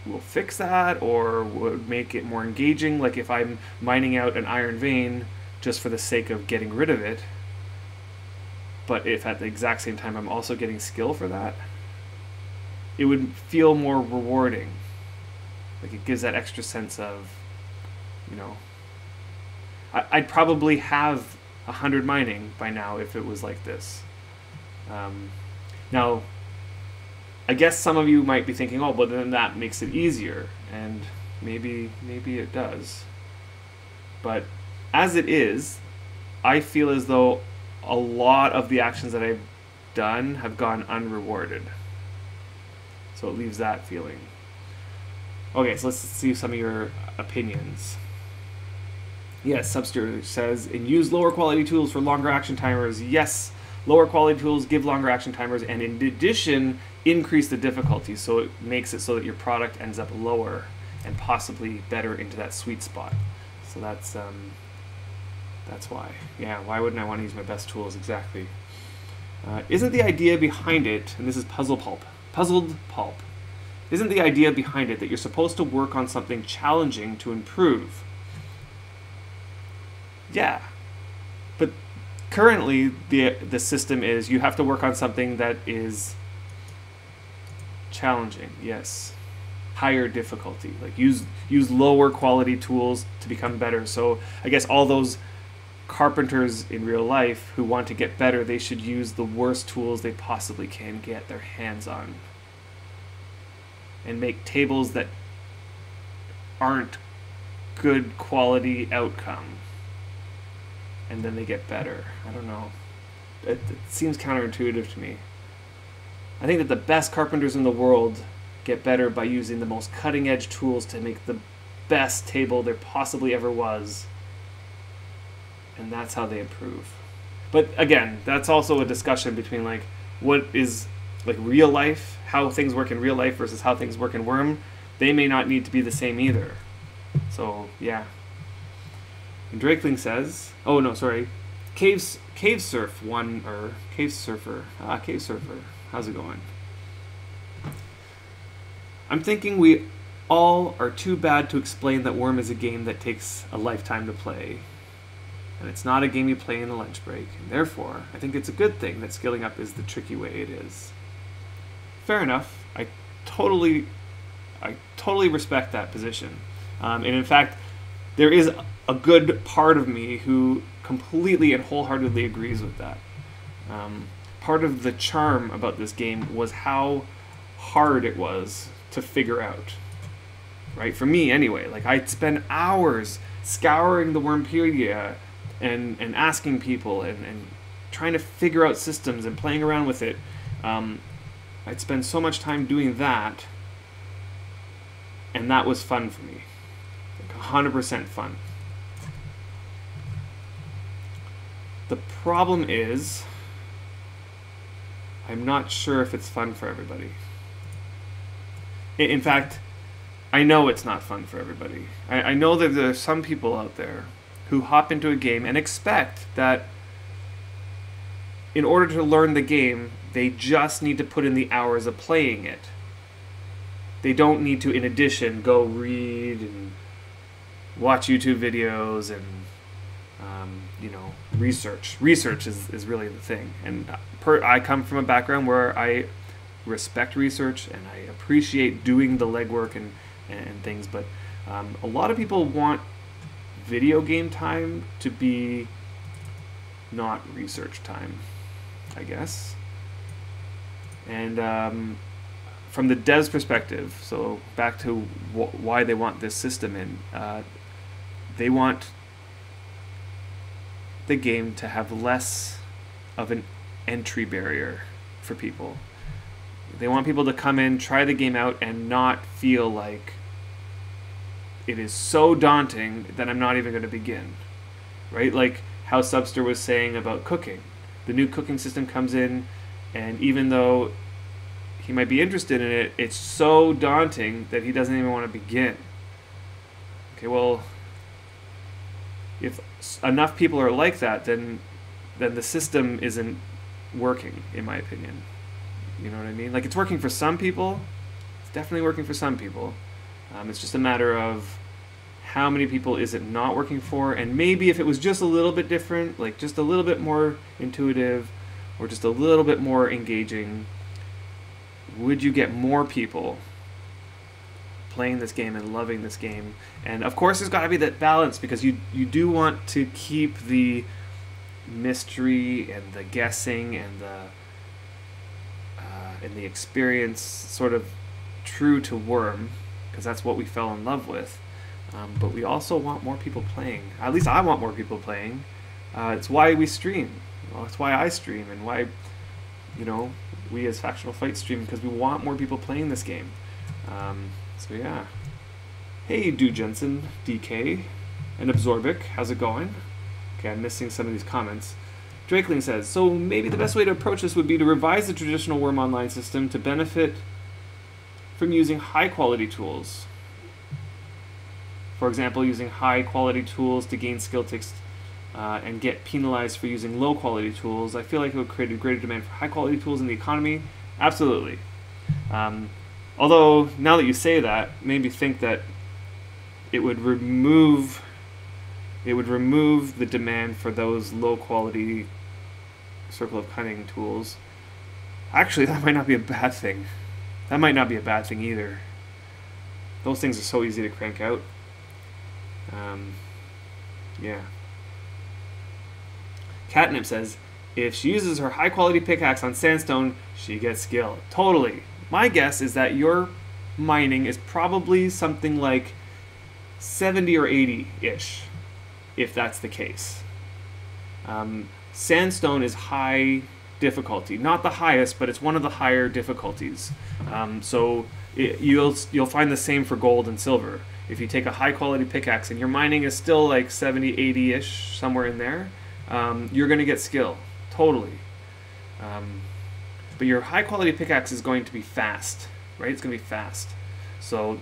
will fix that or would make it more engaging. Like if I'm mining out an iron vein just for the sake of getting rid of it, but if at the exact same time I'm also getting skill for that, it would feel more rewarding. Like it gives that extra sense of, I'd probably have 100 mining by now if it was like this. Now, I guess some of you might be thinking, oh, but then that makes it easier, and maybe it does. But as it is, I feel as though a lot of the actions that I've done have gone unrewarded. So it leaves that feeling. Okay, so let's see some of your opinions. Yes, Subster says, and use lower quality tools for longer action timers. Yes, lower quality tools give longer action timers, and in addition, increase the difficulty, so it makes it so that your product ends up lower and possibly better into that sweet spot. So that's why. Yeah, why wouldn't I want to use my best tools? Exactly. Isn't the idea behind it, and this is Puzzled Pulp, isn't the idea behind it that you're supposed to work on something challenging to improve? Yeah, but currently the system is you have to work on something that is challenging. Yes, higher difficulty. Like use lower quality tools to become better. So I guess all those carpenters in real life who want to get better, they should use the worst tools they possibly can get their hands on and make tables that aren't good quality outcome. And then they get better. I don't know. It seems counterintuitive to me. I think that the best carpenters in the world get better by using the most cutting-edge tools to make the best table there possibly ever was. And that's how they improve. But again, that's also a discussion between like what is like real life, how things work in real life versus how things work in Worm. They may not need to be the same either. So yeah. And Drakeling says, oh no, sorry, Cave Surfer. Cave Surfer. How's it going? I'm thinking we all are too bad to explain that Worm is a game that takes a lifetime to play. And it's not a game you play in a lunch break. And therefore, I think it's a good thing that skilling up is the tricky way it is. Fair enough. I totally respect that position. And in fact, there is a good part of me who completely and wholeheartedly agrees with that. Part of the charm about this game was how hard it was to figure out. Right? For me, anyway. Like, I'd spend hours scouring the Wormpedia and asking people and trying to figure out systems and playing around with it. I'd spend so much time doing that, and that was fun for me. Like 100% fun. The problem is, I'm not sure if it's fun for everybody. In fact, I know it's not fun for everybody. I know that there are some people out there who hop into a game and expect that in order to learn the game, They just need to put in the hours of playing it. They don't need to, in addition, go read and watch YouTube videos and research. Research is really the thing. And I come from a background where I respect research and I appreciate doing the legwork and things, but a lot of people want video game time to be not research time, I guess. And from the dev's perspective, so back to why they want this system in, they want the game to have less of an entry barrier for people. They want people to come in, try the game out, and not feel like it is so daunting that I'm not even going to begin. Right? Like how Subster was saying about cooking. The new cooking system comes in, and even though he might be interested in it, it's so daunting that he doesn't even want to begin. Okay, well, if enough people are like that, then the system isn't working, in my opinion. You know what I mean? Like, it's working for some people. It's definitely working for some people. It's just a matter of how many people is it not working for, and maybe if it was just a little bit different, like just a little bit more intuitive, or just a little bit more engaging, would you get more people playing this game and loving this game? And of course there's got to be that balance, because you do want to keep the mystery and the guessing and the experience sort of true to Worm, because that's what we fell in love with. But we also want more people playing. At least I want more people playing. It's why we stream. Well, it's why I stream, and why we as Factional Fight stream, because we want more people playing this game. So yeah. Hey, Du Jensen, DK, and Absorbic, how's it going? Okay, I'm missing some of these comments. Drakeling says, so maybe the best way to approach this would be to revise the traditional Worm Online system to benefit from using high-quality tools. For example, using high-quality tools to gain skill ticks and get penalized for using low-quality tools. I feel like it would create a greater demand for high-quality tools in the economy. Absolutely. Although, now that you say that, made me think that it would remove the demand for those low-quality Circle of Cunning tools. Actually, that might not be a bad thing. That might not be a bad thing either. Those things are so easy to crank out. Yeah. Catnip says, if she uses her high-quality pickaxe on sandstone, she gets skill. Totally. My guess is that your mining is probably something like 70 or 80-ish, if that's the case. Sandstone is high difficulty. Not the highest, but it's one of the higher difficulties. So you'll find the same for gold and silver. If you take a high-quality pickaxe and your mining is still like 70, 80-ish, somewhere in there, you're going to get skill. Totally. But your high-quality pickaxe is going to be fast, right? It's going to be fast. So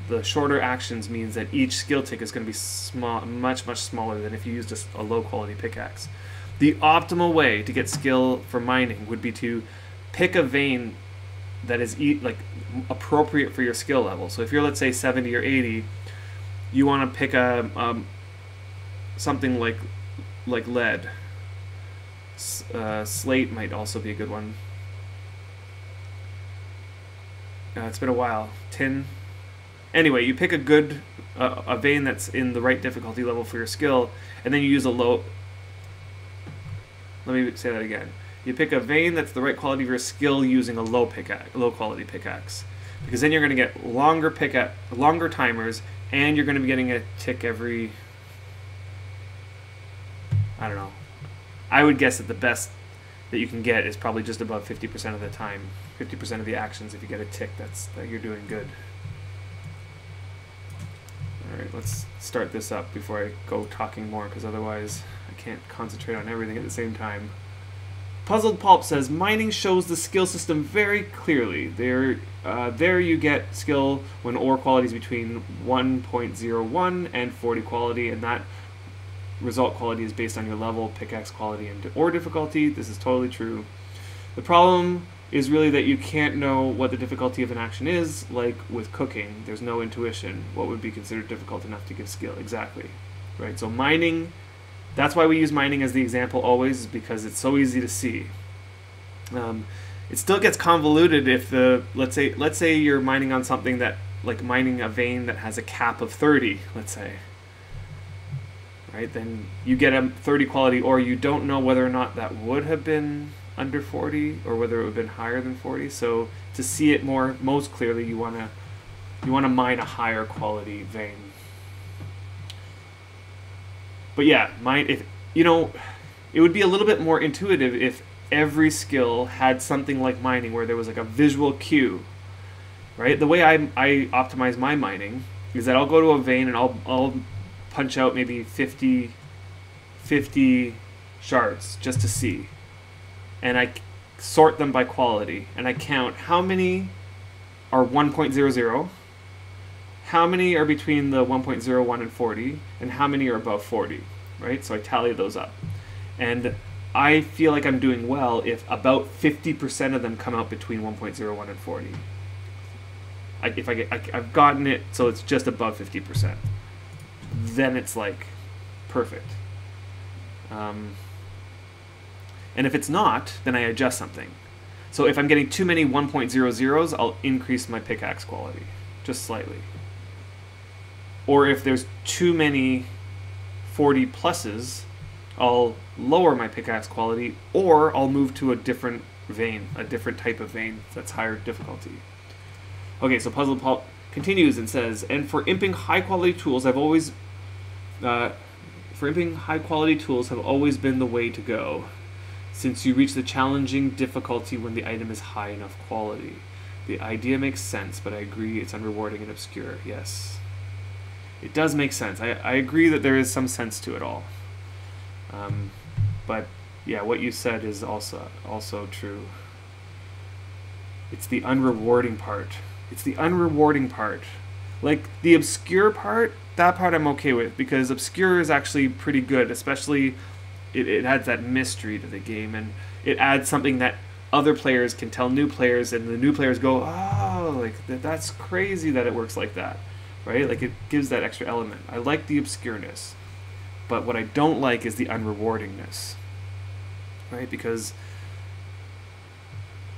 the shorter actions means that each skill tick is going to be small, much, much smaller than if you used a low-quality pickaxe. The optimal way to get skill for mining would be to pick a vein that is appropriate for your skill level. So if you're, let's say, 70 or 80, you want to pick something like lead. Slate might also be a good one. It's been a while. Tin. Anyway, you pick a good a vein that's in the right difficulty level for your skill, and then you use a low. Let me say that again. You pick a vein that's the right quality of your skill using a low quality pickaxe, because then you're going to get longer timers, and you're going to be getting a tick every. I don't know. I would guess that the best that you can get is probably just above 50% of the time, 50% of the actions. If you get a tick, that you're doing good. All right, let's start this up before I go talking more, because otherwise I can't concentrate on everything at the same time. Puzzled Pulp says, mining shows the skill system very clearly. There you get skill when ore quality is between 1.01 and 40 quality, and that result quality is based on your level, pickaxe quality, and ore difficulty. This is totally true. The problem is really that you can't know what the difficulty of an action is, like with cooking. There's no intuition. What would be considered difficult enough to give skill? Exactly. Right? So mining, that's why we use mining as the example always, is because it's so easy to see. It still gets convoluted if let's say you're mining on something that, like mining a vein that has a cap of 30, let's say. Right? Then you get a 30 quality, or you don't know whether or not that would have been under 40 or whether it would have been higher than 40. So to see it most clearly, you want to mine a higher quality vein. But yeah, it would be a little bit more intuitive if every skill had something like mining, where there was like a visual cue, right? The way I optimize my mining is that I'll go to a vein and I'll punch out maybe 50 shards just to see, and I sort them by quality, and I count how many are 1.00, how many are between the 1.01 and 40, and how many are above 40, right? So I tally those up, and I feel like I'm doing well if about 50% of them come out between 1.01 and 40. I've gotten it so it's just above 50%, then it's like perfect. And if it's not, then I adjust something. So if I'm getting too many 1.00s, I'll increase my pickaxe quality just slightly. Or if there's too many 40 pluses, I'll lower my pickaxe quality, or I'll move to a different vein, a different type of vein that's higher difficulty. Okay, so Puzzle Paul continues and says, and for imping high quality tools, have always been the way to go, since you reach the challenging difficulty when the item is high enough quality. The idea makes sense, but I agree it's unrewarding and obscure. Yes, it does make sense. I agree that there is some sense to it all. But yeah, what you said is also true. It's the unrewarding part. It's the unrewarding part. Like the obscure part, that part I'm okay with, because obscure is actually pretty good, especially it adds that mystery to the game, and it adds something that other players can tell new players, and the new players go, oh, like that's crazy that it works like that, right? Like it gives that extra element. I like the obscureness, but what I don't like is the unrewardingness, right? Because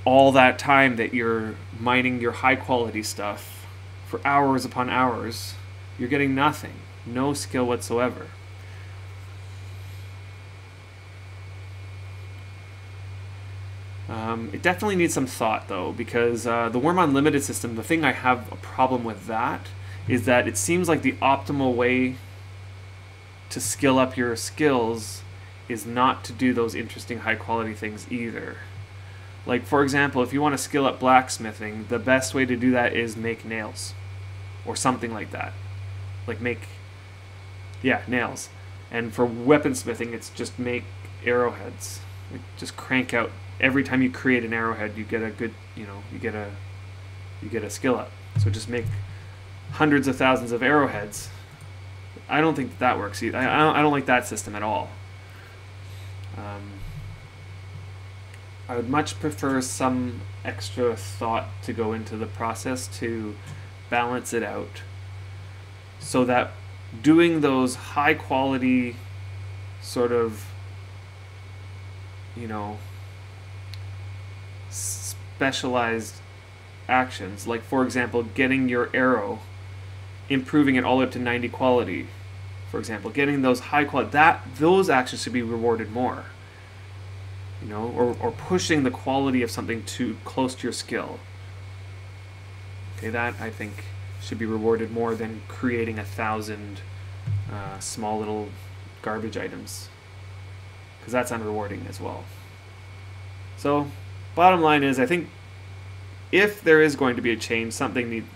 all that time that you're mining your high quality stuff for hours upon hours, you're getting nothing, no skill whatsoever. It definitely needs some thought, though, because the Worm Unlimited system, the thing I have a problem with that is that it seems like the optimal way to skill up your skills is not to do those interesting high-quality things either. Like, for example, if you want to skill up blacksmithing, the best way to do that is make nails, or something like that. Like nails. And for weaponsmithing, it's just make arrowheads. Like, just crank out. Every time you create an arrowhead, you get a good, you get a skill up. So just make hundreds of thousands of arrowheads. I don't think that works either. I don't like that system at all. I would much prefer some extra thought to go into the process to balance it out, so that doing those high quality sort of, specialized actions, like for example getting your arrow, improving it all up to 90 quality, for example, getting those high quality, those actions should be rewarded more, or pushing the quality of something too close to your skill. Okay, that I think should be rewarded more than creating 1,000 small little garbage items, because that's unrewarding as well. So bottom line is, I think if there is going to be a change, something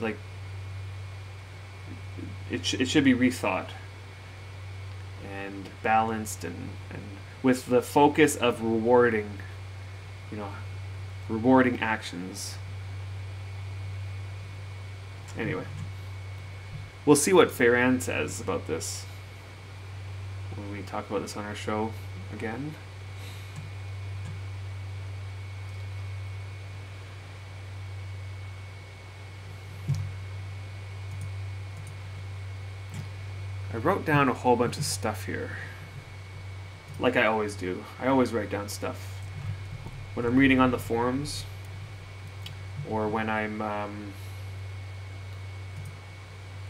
it should be rethought and balanced, and with the focus of rewarding actions. Anyway, we'll see what Feyran says about this when we talk about this on our show again. wrote down a whole bunch of stuff here. Like I always do. I always write down stuff. When I'm reading on the forums, or when I'm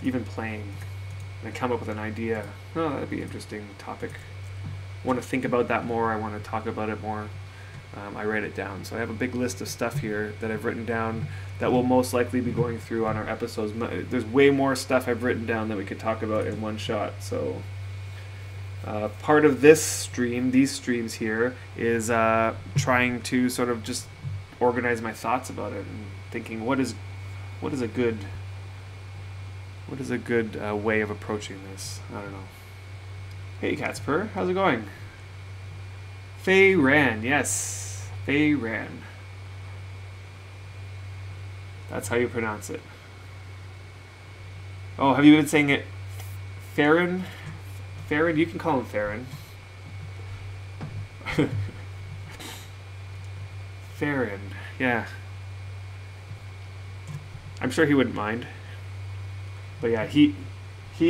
even playing, and I come up with an idea. Oh, that'd be an interesting topic. I want to think about that more. I want to talk about it more. I write it down. So I have a big list of stuff here that I've written down that we'll most likely be going through on our episodes. There's way more stuff I've written down that we could talk about in one shot. So part of this stream, these streams here, is trying to sort of just organize my thoughts about it and thinking what is a good way of approaching this. I don't know. Hey Catspur, how's it going? Faye Ran, yes, Faye Ran. That's how you pronounce it. Oh, have you been saying it Farron? Farron, you can call him Farron. Farron, yeah. I'm sure he wouldn't mind. But yeah, he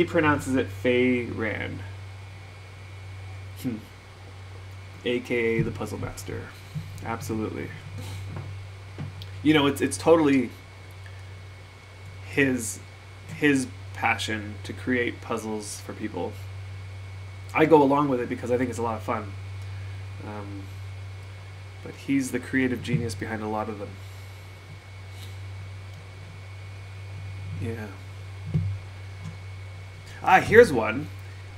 pronounces it Faye Ran. AKA the Puzzle Master. Absolutely. You know, it's totally his passion to create puzzles for people. I go along with it because I think it's a lot of fun. But he's the creative genius behind a lot of them. Yeah. Here's one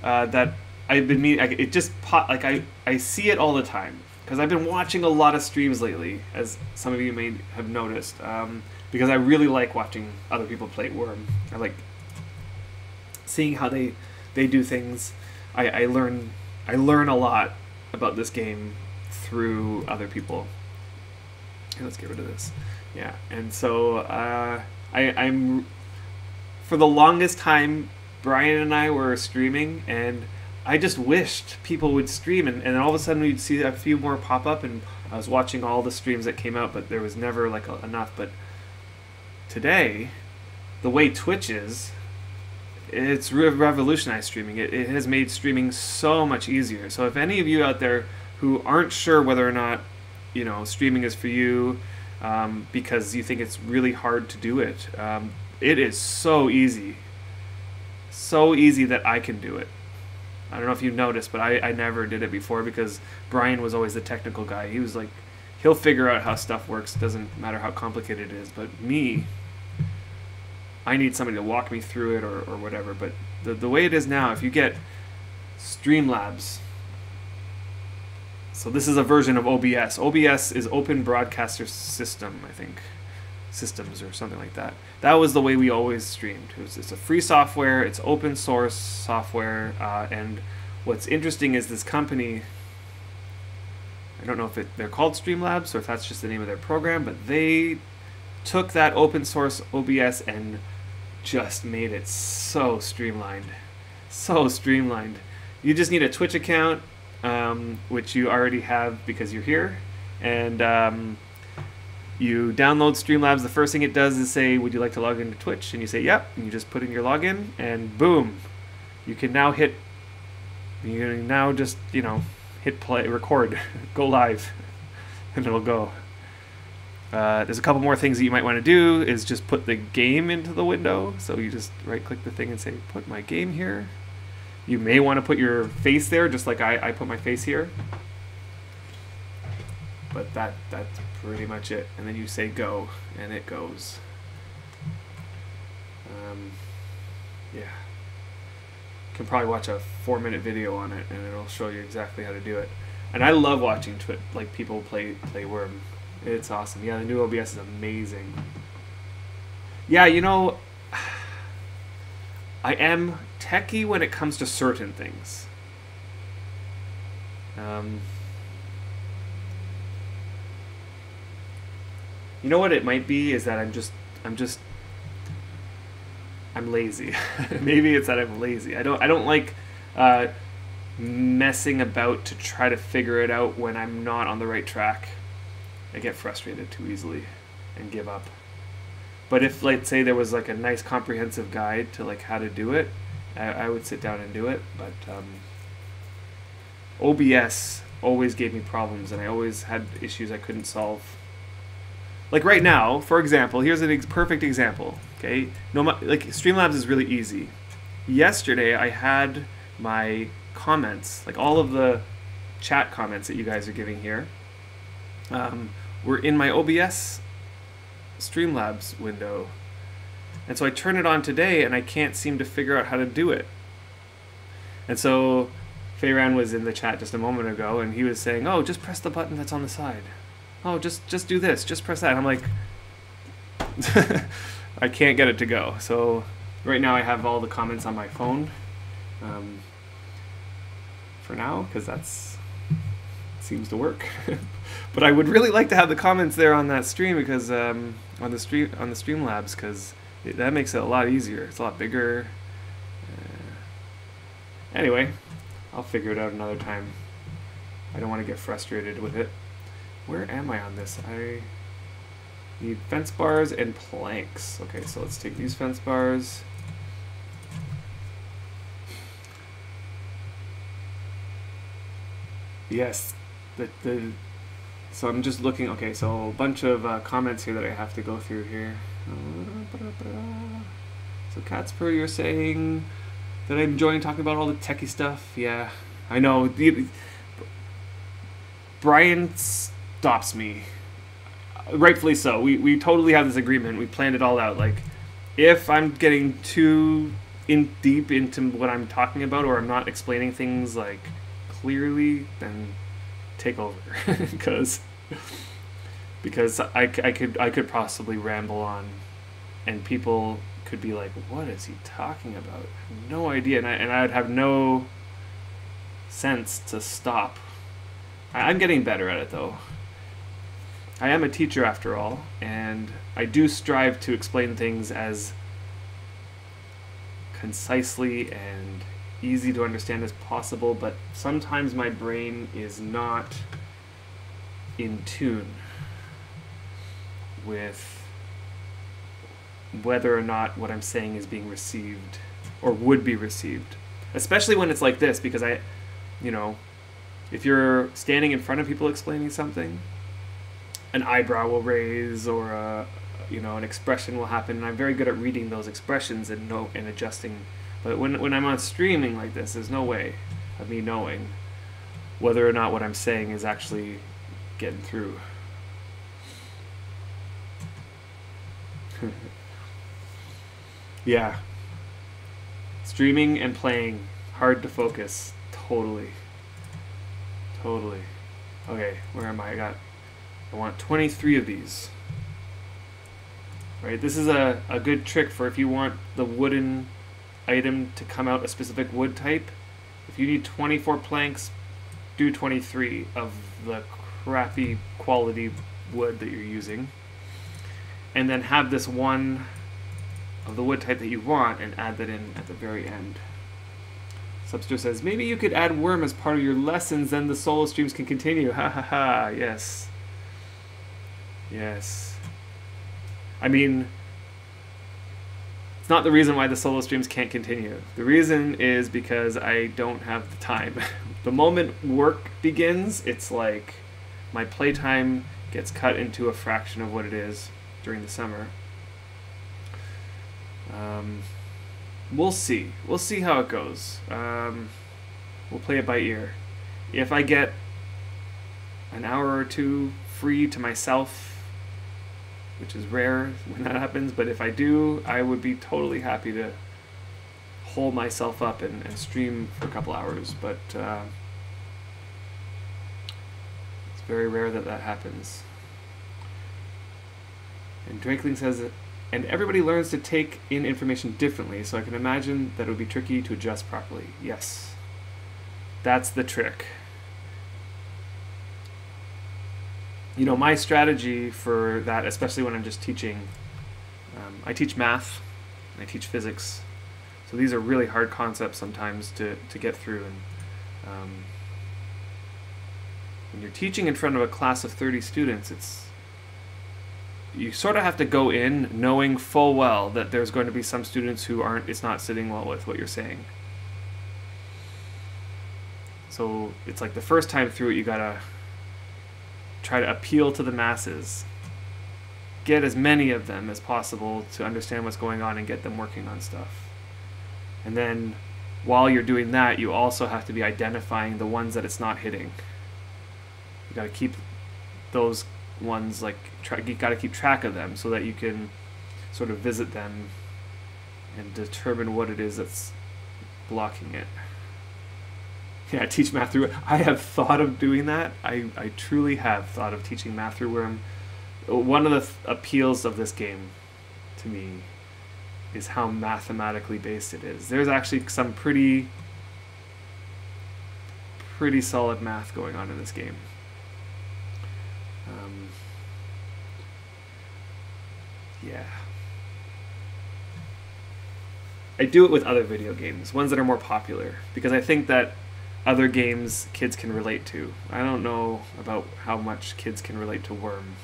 that I've been meaning. It just I see it all the time because I've been watching a lot of streams lately, as some of you may have noticed. Because I really like watching other people play Worm. I like seeing how they do things. I learn a lot about this game through other people. Okay, let's get rid of this. Yeah, and so I'm for the longest time, Brian and I were streaming, and I just wished people would stream, and then all of a sudden we'd see a few more pop up, and I was watching all the streams that came out, but there was never like enough. But today, the way Twitch is, it's revolutionized streaming. It has made streaming so much easier. So if any of you out there who aren't sure whether or not, you know, streaming is for you, because you think it's really hard to do it, it is so easy. So easy that I can do it. I don't know if you noticed, but I never did it before because Brian was always the technical guy. He was like, he'll figure out how stuff works. Doesn't matter how complicated it is. But me, I need somebody to walk me through it or whatever. But the way it is now, if you get Streamlabs, so this is a version of OBS. OBS is Open Broadcaster System, I think. Systems or something like that. That was the way we always streamed. It's a free software, it's open source software, and what's interesting is this company, I don't know if they're called Streamlabs or if that's just the name of their program, but they took that open source OBS and just made it so streamlined. So streamlined. You just need a Twitch account, which you already have because you're here, and you download Streamlabs. The first thing it does is say, would you like to log into Twitch? And you say, yep. And you just put in your login, and boom. You can now hit play, record, go live, and it'll go. There's a couple more things that you might want to do is just put the game into the window. So you just right-click the thing and say, put my game here. You may want to put your face there, just like I put my face here. But that's pretty much it. And then you say go, and it goes. Yeah. You can probably watch a 4-minute video on it, and it'll show you exactly how to do it. And I love watching people play Worm. It's awesome. Yeah, the new OBS is amazing. Yeah, you know, I am techie when it comes to certain things. You know what it might be is that I'm lazy. Maybe it's that I'm lazy. I don't like messing about to try to figure it out when I'm not on the right track. I get frustrated too easily and give up. But if, let's say, there was like a nice comprehensive guide to like how to do it, I would sit down and do it, but OBS always gave me problems, and I always had issues I couldn't solve. Like right now, for example, here's a perfect example. Okay, like Streamlabs is really easy. Yesterday, I had my comments, like all of the chat comments that you guys are giving here, were in my OBS Streamlabs window. And so I turn it on today and I can't seem to figure out how to do it. And so Fayran was in the chat just a moment ago and he was saying, oh, just press the button that's on the side. Oh, just do this, just press that. And I'm like, I can't get it to go. So right now I have all the comments on my phone for now, because that's seems to work. But I would really like to have the comments there on that stream, because on the Streamlabs, because that makes it a lot easier. It's a lot bigger. Anyway, I'll figure it out another time. I don't want to get frustrated with it. Where am I on this? I need fence bars and planks. Okay, so let's take these fence bars. Yes, so I'm just looking. Okay, so a bunch of comments here that I have to go through here. So Catspur, you're saying that I'm enjoying talking about all the techie stuff. Yeah, I know. Brian stops me. Rightfully so. We totally have this agreement. We planned it all out. Like, if I'm getting too deep into what I'm talking about, or I'm not explaining things like clearly, then take over, because I could possibly ramble on, and people could be like, "What is he talking about?" I have no idea, and I'd have no sense to stop. I'm getting better at it, though. I am a teacher after all, and I do strive to explain things as concisely and easy to understand as possible, but sometimes my brain is not in tune with whether or not what I'm saying is being received or would be received. Especially when it's like this, because if you're standing in front of people explaining something, an eyebrow will raise, or an expression will happen, and I'm very good at reading those expressions and adjusting. But when I'm on streaming like this, there's no way of me knowing whether or not what I'm saying is actually getting through. Yeah. Streaming and playing, hard to focus. Totally. Okay, where am I? I want 23 of these. Right, this is a good trick for if you want the wooden item to come out a specific wood type. If you need 24 planks, do 23 of the crappy quality wood that you're using, and then have this one of the wood type that you want and add that in at the very end. Subster says, maybe you could add worm as part of your lessons, then the solo streams can continue. Ha ha ha, yes. Yes. I mean, it's not the reason why the solo streams can't continue. The reason is because I don't have the time. The moment work begins, it's like my playtime gets cut into a fraction of what it is during the summer. We'll see. We'll see how it goes. We'll play it by ear. If I get an hour or two free to myself, which is rare when that happens, but if I do, I would be totally happy to hold myself up and stream for a couple hours, but it's very rare that happens. And Drakeling says, and everybody learns to take in information differently, so I can imagine that it would be tricky to adjust properly. Yes, that's the trick. My strategy for that, especially when I'm just teaching, I teach math, I teach physics, so these are really hard concepts sometimes to get through. And when you're teaching in front of a class of 30 students, you sort of have to go in knowing full well that there's going to be some students who it's not sitting well with what you're saying. So it's like the first time through it, you gotta try to appeal to the masses. Get as many of them as possible to understand what's going on and get them working on stuff. And then while you're doing that, you also have to be identifying the ones that it's not hitting. You gotta keep those ones, like, you gotta keep track of them so that you can sort of visit them and determine what it is that's blocking it. Yeah, teach math through. I have thought of doing that. I truly have thought of teaching math through Worm. One of the appeals of this game to me is how mathematically based it is. There's actually some pretty solid math going on in this game. Yeah. I do it with other video games, ones that are more popular, because I think that other games kids can relate to. I don't know about how much kids can relate to Worm.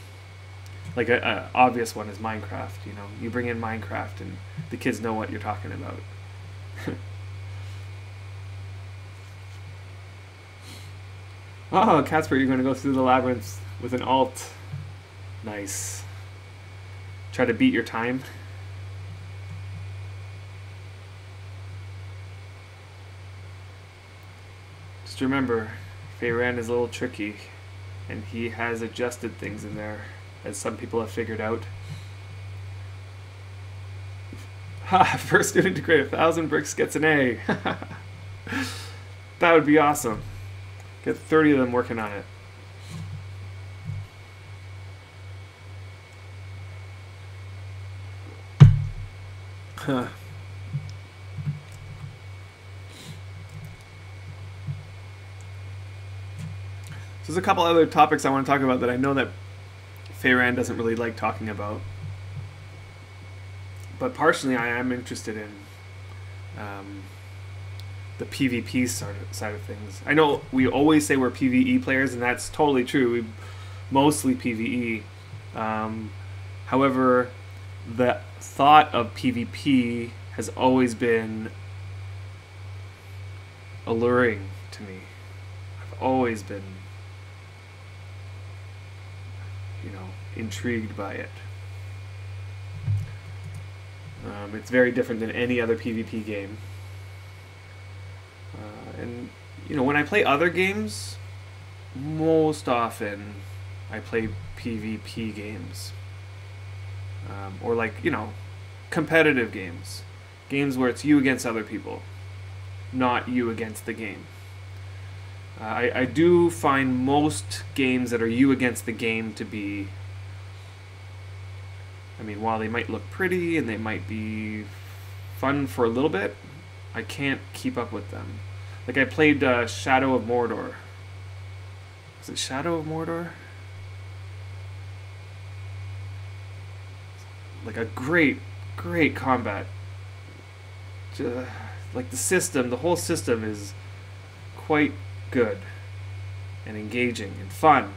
Like a obvious one is Minecraft. You know, you bring in Minecraft and the kids know what you're talking about. Oh, Casper, you're going to go through the labyrinth with an alt. Nice. Try to beat your time. Just remember, Feyran is a little tricky, and he has adjusted things in there, as some people have figured out. Ha! First student to create 1,000 bricks gets an A. That would be awesome. Get 30 of them working on it. Huh. So there's a couple other topics I want to talk about that I know that Feyran doesn't really like talking about. But partially I am interested in the PvP side of things. I know we always say we're PvE players, and that's totally true. We mostly PvE. However, the thought of PvP has always been alluring to me. I've always been, you know, intrigued by it. It's very different than any other PvP game. And, you know, when I play other games, most often I play PvP games. Or, like, you know, competitive games. Games where it's you against other people, not you against the game. I do find most games that are you against the game to be, I mean, while they might look pretty and they might be fun for a little bit, I can't keep up with them. Like, I played Shadow of Mordor. Was it Shadow of Mordor? Like a great combat. Like the whole system is quite good and engaging and fun.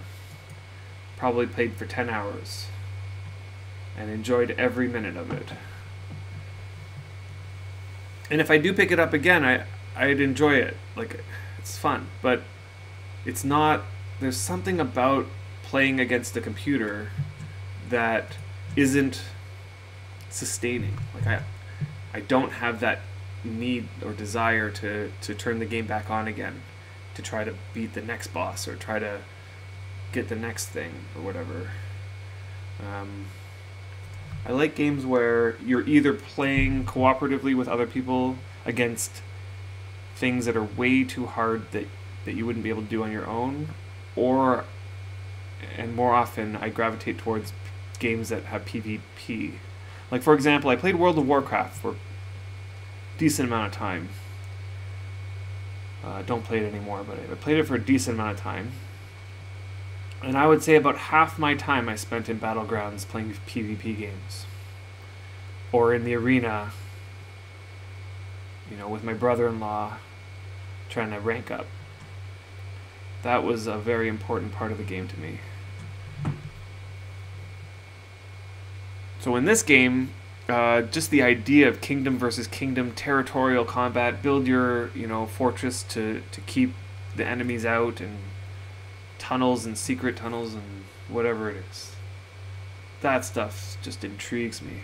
Probably played for 10 hours and enjoyed every minute of it. And if I do pick it up again, I'd enjoy it. Like, it's fun, but it's not, there's something about playing against a computer that isn't sustaining. Like, I don't have that need or desire to turn the game back on again to try to beat the next boss or try to get the next thing or whatever. I like games where you're either playing cooperatively with other people against things that are way too hard that you wouldn't be able to do on your own, or, and more often, I gravitate towards games that have PvP. Like, for example, I played World of Warcraft for a decent amount of time. Don't play it anymore, but I played it for a decent amount of time. And I would say about half my time I spent in Battlegrounds playing PvP games. Or in the arena, you know, with my brother-in-law trying to rank up. That was a very important part of the game to me. So in this game, just the idea of kingdom versus kingdom, territorial combat, build your fortress to keep the enemies out, and tunnels and secret tunnels and whatever it is. That stuff just intrigues me.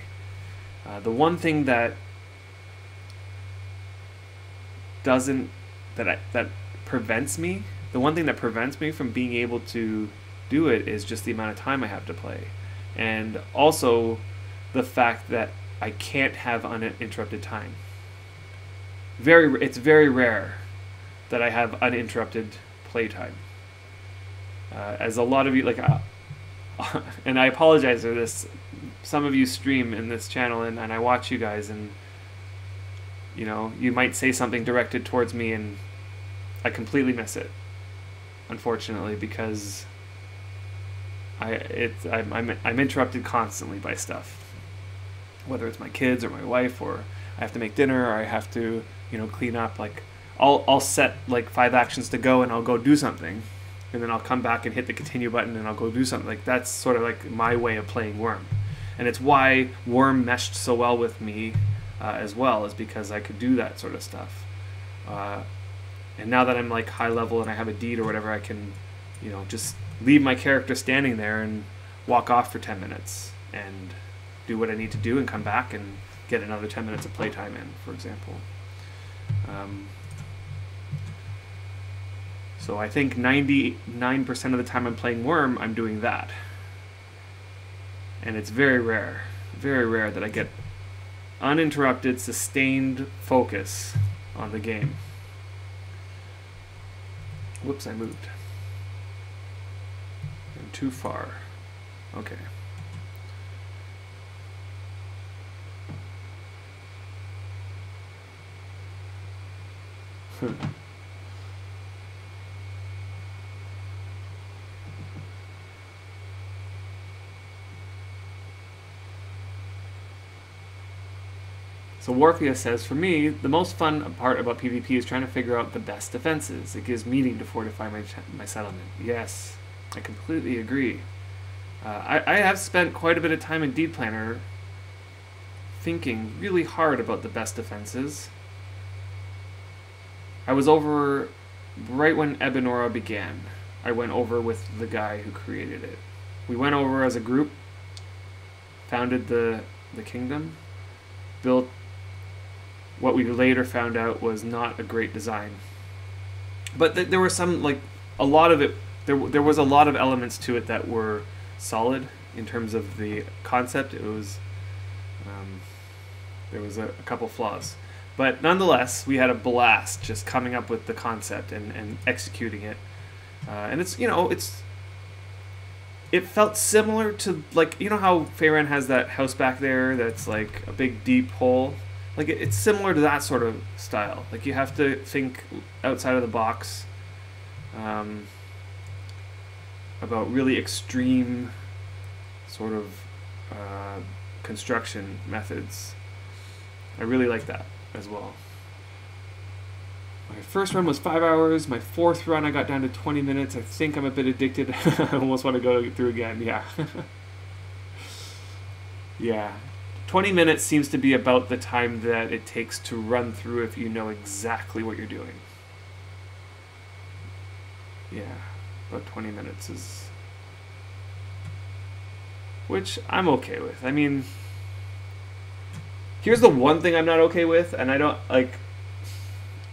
The one thing that prevents me, the one thing that prevents me from being able to do it is just the amount of time I have to play, and also the fact that I can't have uninterrupted time. It's very rare that I have uninterrupted playtime. As a lot of you, and I apologize for this, some of you stream in this channel, and I watch you guys, and you might say something directed towards me and I completely miss it, unfortunately, because I'm interrupted constantly by stuff, whether it's my kids or my wife, or I have to make dinner, or I have to clean up. Like I'll set like 5 actions to go, and I'll go do something, and then I'll come back and hit the continue button, and I'll go do something. Like that's sort of like my way of playing Worm, and it's why Worm meshed so well with me as well, is because I could do that sort of stuff. And now that I'm like high level and I have a deed or whatever, I can just leave my character standing there and walk off for 10 minutes and do what I need to do and come back and get another 10 minutes of playtime in, for example. So I think 99% of the time I'm playing Worm, I'm doing that. And it's very rare that I get uninterrupted, sustained focus on the game. Whoops, I moved. I'm too far. Okay. So Warfia says, for me, the most fun part about PvP is trying to figure out the best defenses. It gives meaning to fortify my settlement. Yes, I completely agree. I have spent quite a bit of time in Deed Planner thinking really hard about the best defenses. I was over right when Ebonora began. I went over with the guy who created it. We went over as a group, founded the kingdom, built what we later found out was not a great design. But there were some, like, a lot of it, there was a lot of elements to it that were solid in terms of the concept. It was, there was a couple flaws. But nonetheless, we had a blast just coming up with the concept and executing it. And it's, it felt similar to, like, how Feyran has that house back there that's like a big deep hole? Like, it's similar to that sort of style. Like, you have to think outside of the box about really extreme sort of construction methods. I really like that as well. My first run was 5 hours. My fourth run, I got down to 20 minutes. I think I'm a bit addicted. I almost want to go through again. Yeah. Yeah. 20 minutes seems to be about the time that it takes to run through if you know exactly what you're doing. Yeah, about 20 minutes is... which I'm okay with. I mean, here's the one thing I'm not okay with, and I don't, like...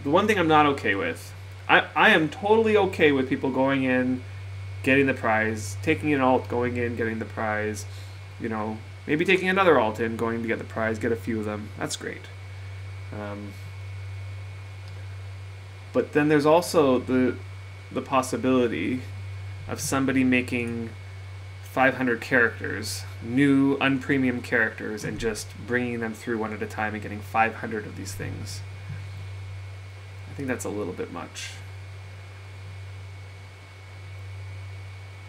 the one thing I'm not okay with, I am totally okay with people going in, getting the prize, taking an alt, going in, getting the prize, maybe taking another alt in, going to get the prize, get a few of them. That's great. But then there's also the possibility of somebody making 500 characters, new unpremium characters, and just bringing them through one at a time and getting 500 of these things. I think that's a little bit much.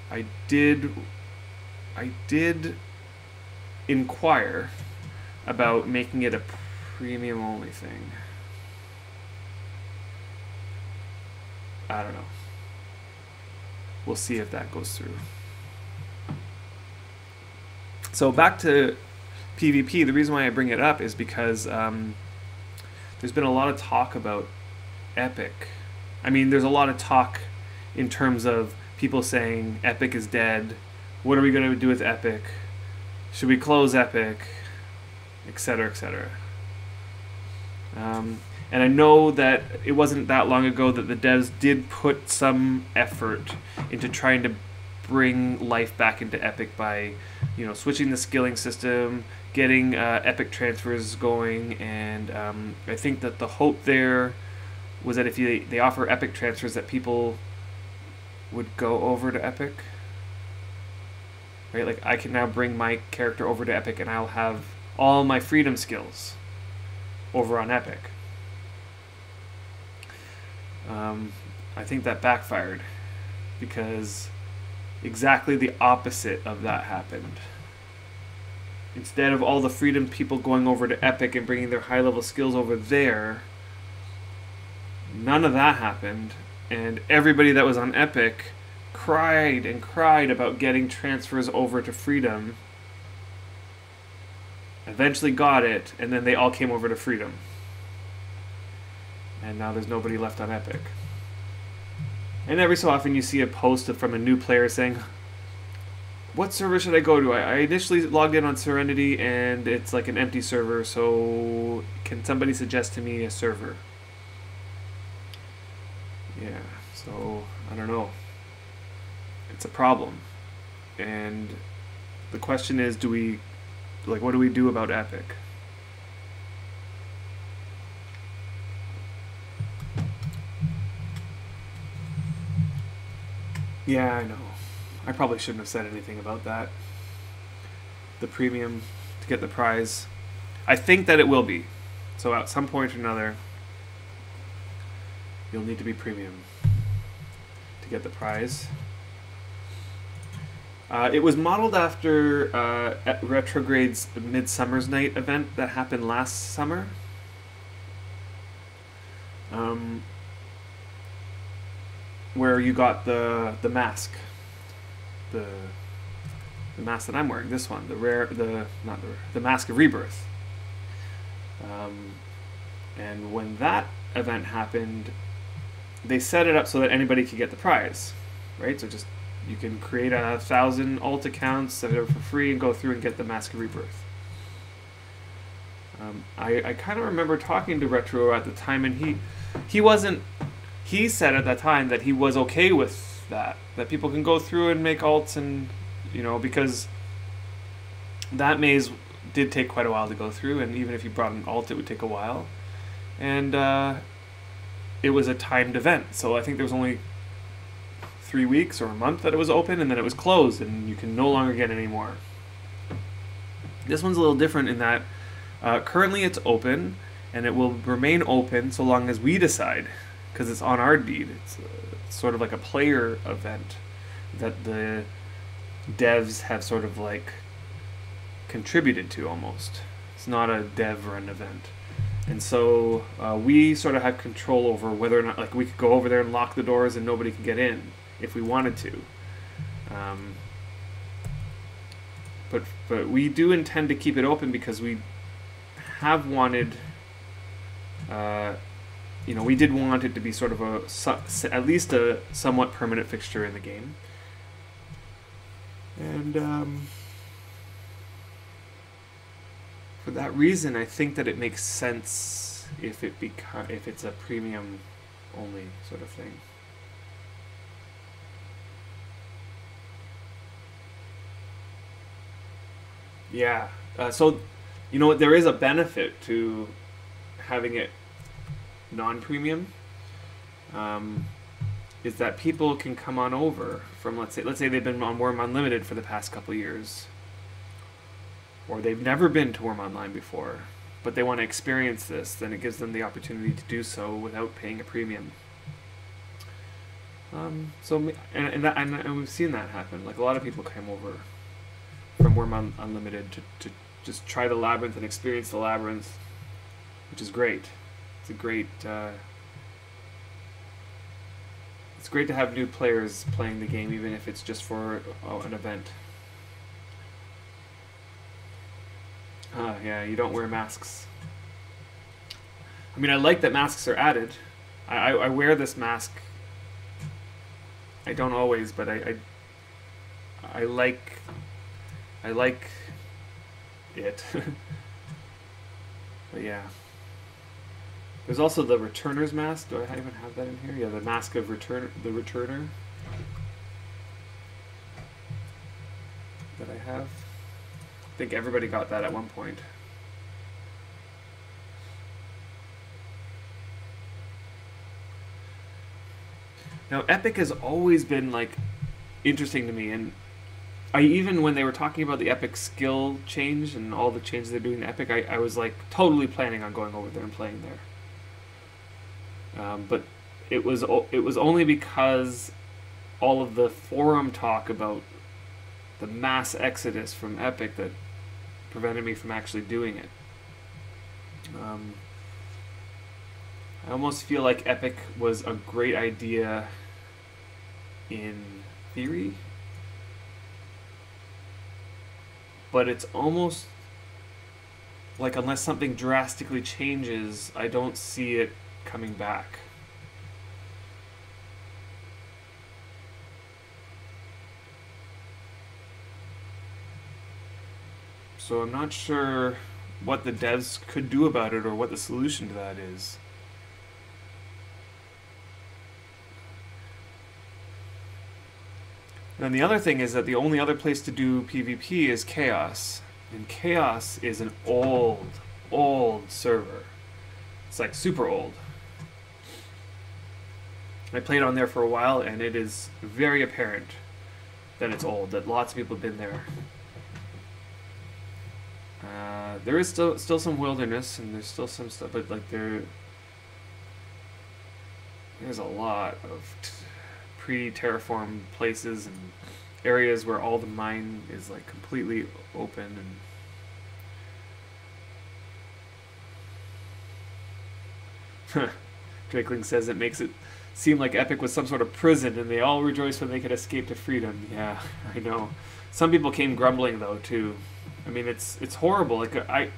I did inquire about making it a premium only thing. I don't know. We'll see if that goes through. So back to PvP, the reason why I bring it up is because there's been a lot of talk about Epic. I mean, there's a lot of talk in terms of people saying Epic is dead. What are we going to do with Epic? Should we close Epic? Etc., etc. And I know that it wasn't that long ago that the devs did put some effort into trying to bring life back into Epic by, switching the skilling system, getting Epic transfers going, and I think that the hope there was that if they offer Epic transfers, that people would go over to Epic. Right? Like, I can now bring my character over to Epic, and I'll have all my freedom skills over on Epic. I think that backfired because exactly the opposite of that happened. Instead of all the freedom people going over to Epic and bringing their high-level skills over there, none of that happened, and everybody that was on Epic cried and cried about getting transfers over to Freedom, eventually got it, and then they all came over to Freedom. And now there's nobody left on Epic. And every so often you see a post from a new player saying, what server should I go to? I initially logged in on Serenity and it's like an empty server, so can somebody suggest to me a server? Yeah, so I don't know. It's a problem. And the question is, what do we do about Epic? Yeah, I know. I probably shouldn't have said anything about that. The premium to get the prize. I think that it will be. So at some point or another, you'll need to be premium to get the prize. It was modeled after Retrograde's Midsummer's Night event that happened last summer. Where you got the mask, the mask that I'm wearing, this one, the Mask of Rebirth. And when that event happened, they set it up so that anybody could get the prize, right? So just you can create 1,000 alt accounts, set it up for free, and go through and get the Mask of Rebirth. I kind of remember talking to Retro at the time, and he said at that time that he was okay with that people can go through and make alts, and because that maze did take quite a while to go through, and even if you brought an alt, it would take a while, and it was a timed event, so I think there was only 3 weeks or a month that it was open, and then it was closed, and you can no longer get any more. This one's a little different in that currently it's open, and it will remain open so long as we decide, because it's on our deed. It's sort of like a player event that the devs have sort of like contributed to almost. It's not a dev run event. And so we sort of have control over whether or not, like, we could go over there and lock the doors and nobody could get in if we wanted to. But we do intend to keep it open because we have wanted, we did want it to be sort of at least a somewhat permanent fixture in the game. And for that reason, I think that it makes sense if it's a premium only sort of thing. Yeah. So, there is a benefit to having it non-premium. Is that people can come on over from, let's say they've been on Worm Unlimited for the past couple of years, or they've never been to Worm Online before, but they want to experience this, then it gives them the opportunity to do so without paying a premium. And we've seen that happen. Like, a lot of people came over from Worm Unlimited to just try the Labyrinth and experience the Labyrinth, which is great. It's a great... it's great to have new players playing the game, even if it's just for an event. Yeah, you don't wear masks. I mean, I like that masks are added. I wear this mask. I don't always, but I like it. But yeah. There's also the returner's mask. Do I even have that in here? Yeah, the mask of the returner that I have. I think everybody got that at one point. Now, Epic has always been like interesting to me, and I even when they were talking about the Epic skill change and all the changes they're doing to Epic, I was like totally planning on going over there and playing there. But it was only because all of the forum talk about the mass exodus from Epic that prevented me from actually doing it. I almost feel like Epic was a great idea in theory, but it's almost like unless something drastically changes, I don't see it coming back. So I'm not sure what the devs could do about it or what the solution to that is. And the other thing is that the only other place to do PvP is Chaos. And Chaos is an old server. It's like super old. I played on there for a while, and it is very apparent that it's old, that lots of people have been there. There is still some wilderness, and there's still some stuff, but like there's a lot of pre-terraformed places and areas where all the mine is like completely open and Drakeling says it makes it seem like Epic was some sort of prison and they all rejoiced when they could escape to freedom. Yeah, I know. Some people came grumbling though too. I mean, it's horrible. Like I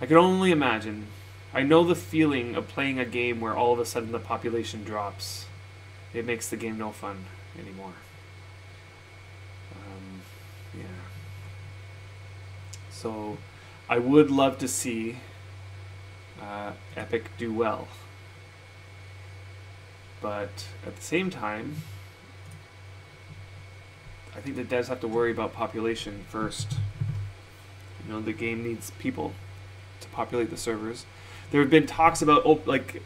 could only imagine. I know the feeling of playing a game where all of a sudden the population drops. It makes the game no fun anymore. Yeah. So, I would love to see Epic do well. But at the same time, I think the devs have to worry about population first. You know, the game needs people to populate the servers. There have been talks about like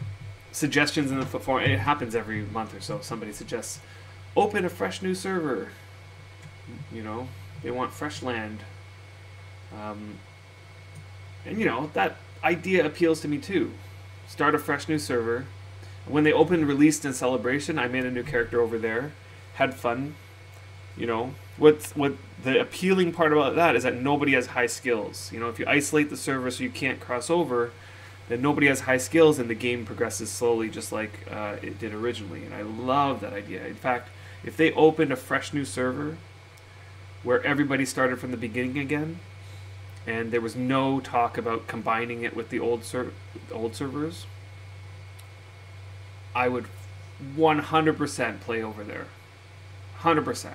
suggestions in the forum. It happens every month or so. Somebody suggests open a fresh new server. You know, they want fresh land. And you know, that idea appeals to me too. Start a fresh new server. When they opened, released, and Celebration, I made a new character over there. Had fun. You know, what the appealing part about that is that nobody has high skills. You know, if you isolate the server so you can't cross over, then nobody has high skills and the game progresses slowly just like it did originally. And I love that idea. In fact, if they opened a fresh new server where everybody started from the beginning again, and there was no talk about combining it with the old servers, I would 100% play over there. 100%.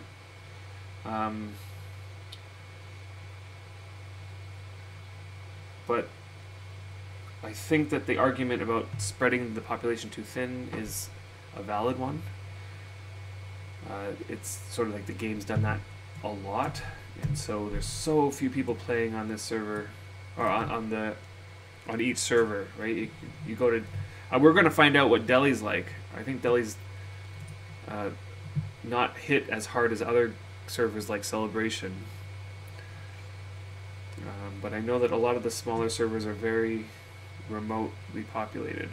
But I think that the argument about spreading the population too thin is a valid one. It's sort of like the game's done that a lot, and so there's so few people playing on this server, or on each server, right? You go to, we're going to find out what Delhi's like. I think Delhi's not hit as hard as other servers like Celebration. But I know that a lot of the smaller servers are very remotely populated.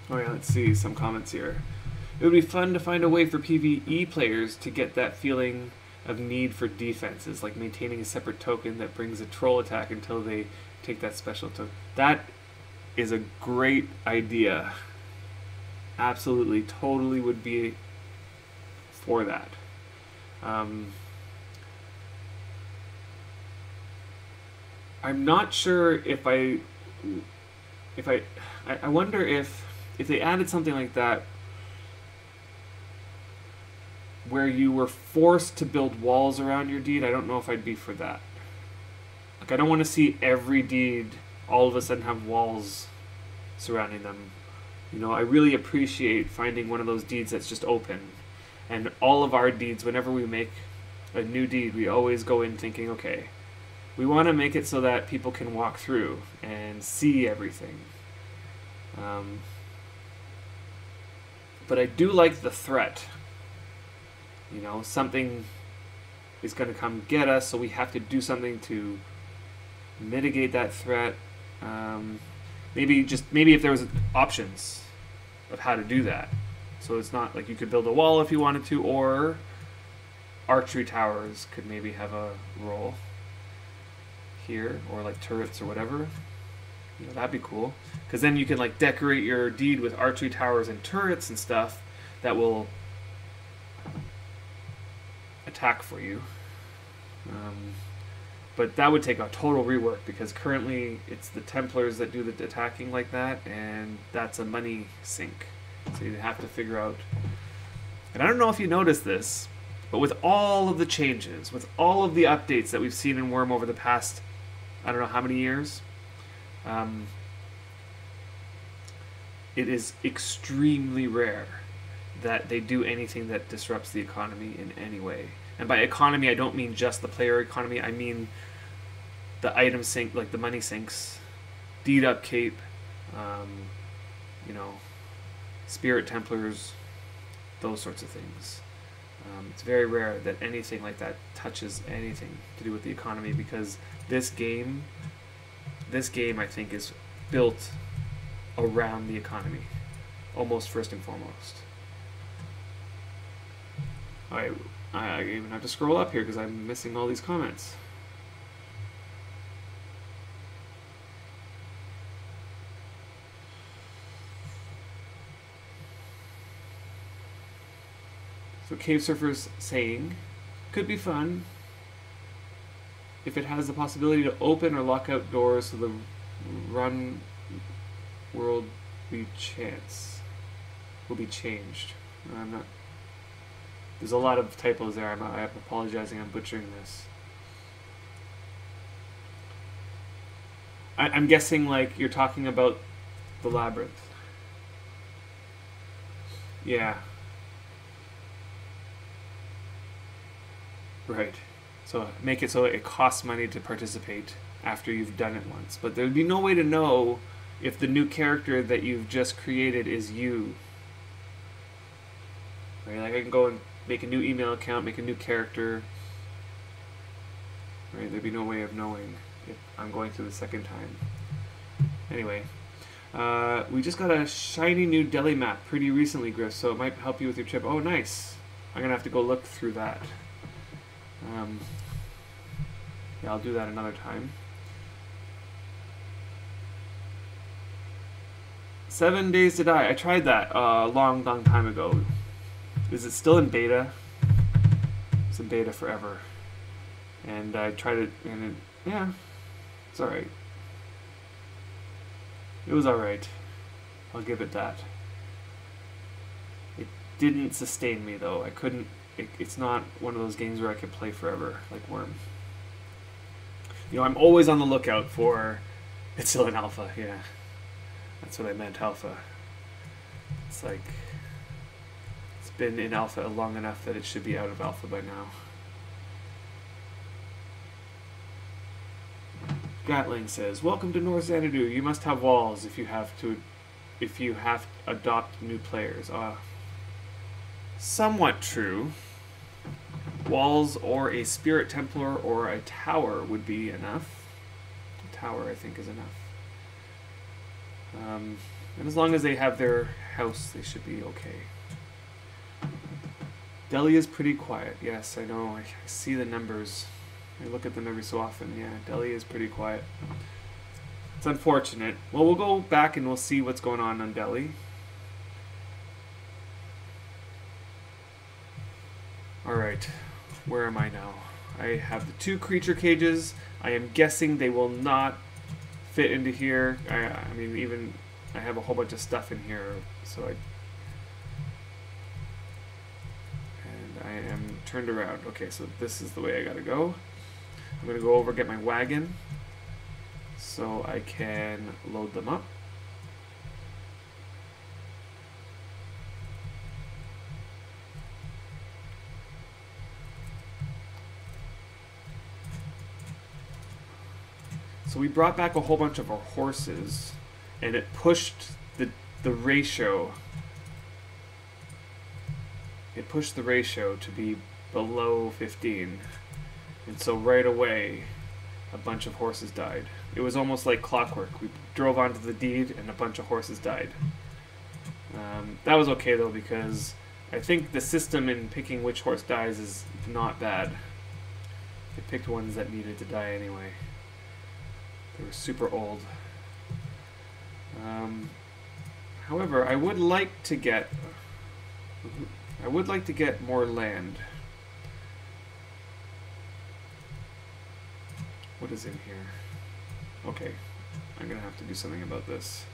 Oh yeah, let's see some comments here. It would be fun to find a way for PvE players to get that feeling of need for defenses, like maintaining a separate token that brings a troll attack until they take that special token. That is a great idea. Absolutely, totally would be for that. I'm not sure if I wonder if they added something like that where you were forced to build walls around your deed. I don't know if I'd be for that. Like, I don't want to see every deed all of a sudden have walls surrounding them. You know, I really appreciate finding one of those deeds that's just open. And all of our deeds, whenever we make a new deed, we always go in thinking, okay, we want to make it so that people can walk through and see everything. But I do like the threat. You know, something is going to come get us, so we have to do something to mitigate that threat. Maybe if there was options of how to do that. So it's not like you could build a wall if you wanted to, or archery towers could maybe have a role here, or like turrets or whatever. You know, that'd be cool, because then you can like decorate your deed with archery towers and turrets and stuff that will attack for you. But that would take a total rework, because currently it's the Templars that do the attacking like that, and that's a money sink. So you have to figure out. And I don't know if you noticed this, but with all of the changes, with all of the updates that we've seen in Worm over the past, I don't know how many years, it is extremely rare that they do anything that disrupts the economy in any way. And by economy, I don't mean just the player economy. I mean the item sink, like the money sinks, deed upkeep, you know, spirit templars, those sorts of things. It's very rare that anything like that touches anything to do with the economy, because this game I think is built around the economy, almost first and foremost. I even have to scroll up here because I'm missing all these comments. So Cave Surfer's saying, could be fun if it has the possibility to open or lock out doors so the run world will be changed. I'm not. There's a lot of typos there. I'm apologizing. I'm butchering this. I'm guessing like you're talking about the labyrinth. Yeah. Right. So make it so it costs money to participate after you've done it once. But there would be no way to know if the new character that you've just created is you. Right? Like I can go and make a new email account, make a new character. Right? There'd be no way of knowing if I'm going through the second time. Anyway, we just got a shiny new deli map pretty recently, Griff, so it might help you with your trip. Oh, nice. I'm going to have to go look through that. Yeah, I'll do that another time. 7 Days to Die. I tried that a long time ago. Is it still in beta? It's in beta forever. And I tried it, and yeah, it's alright. It was alright. I'll give it that. It didn't sustain me, though. I couldn't. It's not one of those games where I could play forever, like Worm. You know, I'm always on the lookout for... It's still in alpha, yeah. That's what I meant, alpha. It's like... It's been in alpha long enough that it should be out of alpha by now. Gatling says, "Welcome to North Xanadu. You must have walls if you have to adopt new players." Somewhat true. Walls or a Spirit Templar or a tower would be enough. A tower, I think, is enough. And as long as they have their house, they should be okay. Delhi is pretty quiet. Yes, I know. I see the numbers. I look at them every so often. Yeah, Delhi is pretty quiet. It's unfortunate. Well, we'll go back and we'll see what's going on Delhi. Alright, where am I now? I have the 2 creature cages. I am guessing they will not fit into here. I mean, even I have a whole bunch of stuff in here, so I am turned around. Okay, so this is the way I gotta go. I'm gonna go over, get my wagon, so I can load them up. So we brought back a whole bunch of our horses, and it pushed the ratio. It pushed the ratio to be below 15. And so right away, a bunch of horses died. It was almost like clockwork. We drove onto the deed, and a bunch of horses died. That was okay, though, because I think the system in picking which horse dies is not bad. They picked ones that needed to die anyway. They were super old. However, I would like to get more land. What is in here? Okay, I'm gonna have to do something about this.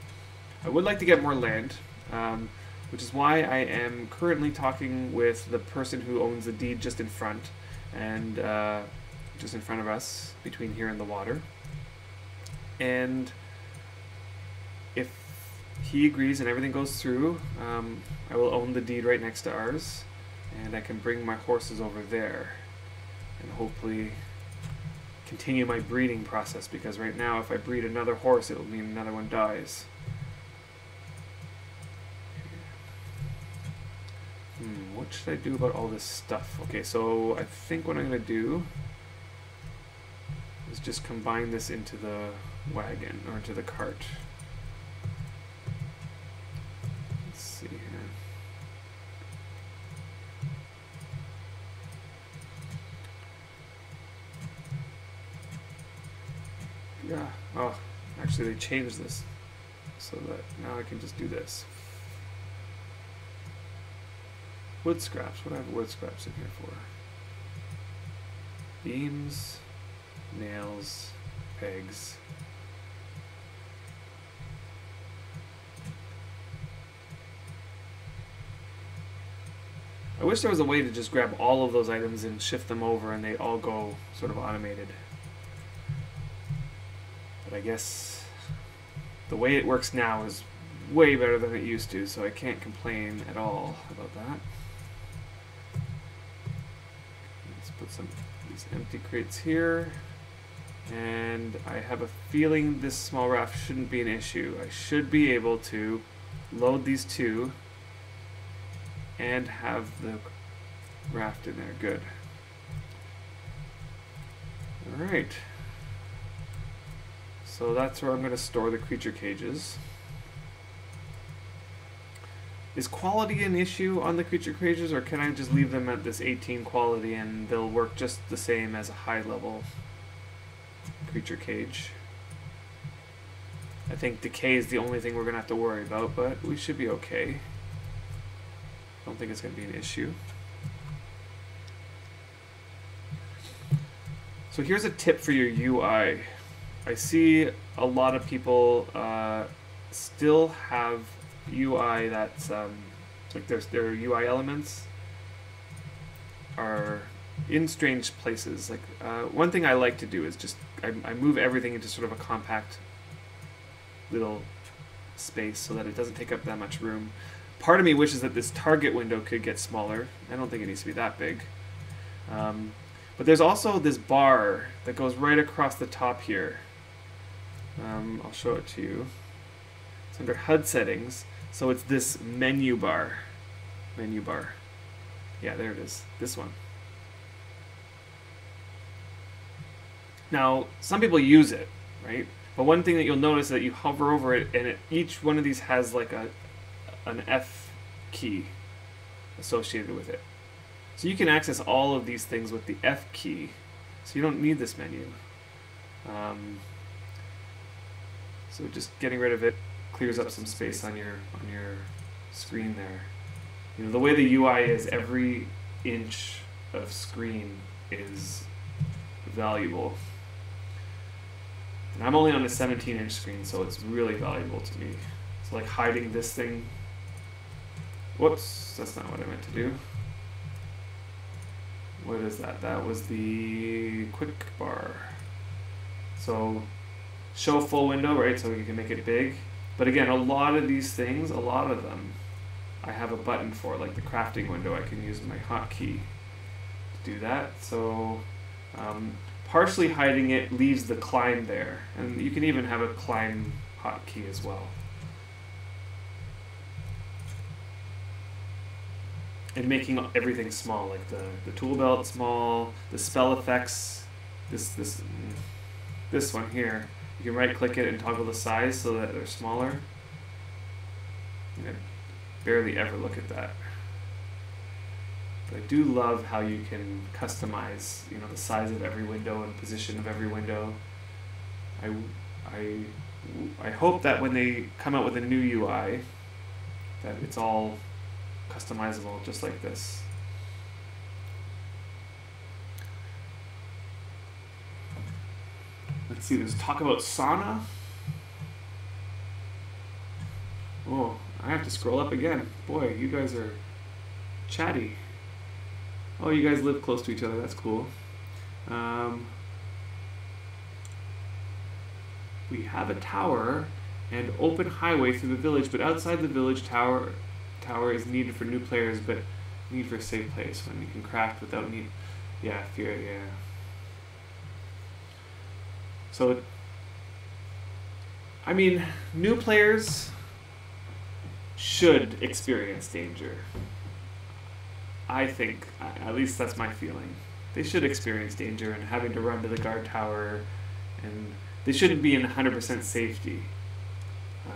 I would like to get more land, which is why I am currently talking with the person who owns the deed just in front, and just in front of us, between here and the water. And if he agrees and everything goes through, I will own the deed right next to ours, and I can bring my horses over there and hopefully continue my breeding process, because right now if I breed another horse, it will mean another one dies. What should I do about all this stuff? Okay, so I think what I'm going to do is just combine this into the wagon, or into the cart. Let's see here. Yeah, oh, actually they changed this so that now I can just do this. Wood scraps, what do I have wood scraps in here for? Beams, nails, pegs. I wish there was a way to just grab all of those items and shift them over and they all go sort of automated. But I guess the way it works now is way better than it used to, so I can't complain at all about that. Let's put some of these empty crates here. And I have a feeling this small raft shouldn't be an issue. I should be able to load these two and have the raft in there. Good. Alright. So that's where I'm going to store the creature cages. Is quality an issue on the creature cages, or can I just leave them at this 18 quality and they'll work just the same as a high level creature cage? I think decay is the only thing we're going to have to worry about, but we should be okay. Don't think it's going to be an issue. So here's a tip for your UI. I see a lot of people still have UI that's like their UI elements are in strange places. Like one thing I like to do is just I move everything into sort of a compact little space so that it doesn't take up that much room. Part of me wishes that this target window could get smaller. I don't think it needs to be that big. But there's also this bar that goes right across the top here. I'll show it to you. It's under HUD settings, so it's this menu bar. Menu bar. Yeah, there it is. This one. Now, some people use it, right? But one thing that you'll notice is that you hover over it, and each one of these has like an F key associated with it. So you can access all of these things with the F key, so you don't need this menu. So just getting rid of it clears up some space on your screen there. You know, the way the UI is, every inch of screen is valuable. I'm only on a 17-inch screen, so it's really valuable to me. So like hiding this thing. Whoops, that's not what I meant to do. What is that? That was the quick bar. So show full window, right? So you can make it big. But again, a lot of these things, a lot of them, I have a button for, like the crafting window. I can use my hotkey to do that. So partially hiding it leaves the climb there. And you can even have a climb hotkey as well. And making everything small, like the tool belt small, the spell effects, this one here. You can right click it and toggle the size so that they're smaller. I barely ever look at that. But I do love how you can customize, you know, the size of every window and position of every window. I hope that when they come out with a new UI, that it's all customizable just like this. Let's see, there's talk about sauna. Oh, I have to scroll up again. Boy, you guys are chatty. Oh, you guys live close to each other, that's cool. We have a tower and open highway through the village, but outside the village tower is needed for new players, but need for a safe place when you can craft without need. Yeah, fear, yeah. So, I mean, new players should experience danger. I think, at least that's my feeling. They should experience danger and having to run to the guard tower, and they shouldn't be in 100% safety.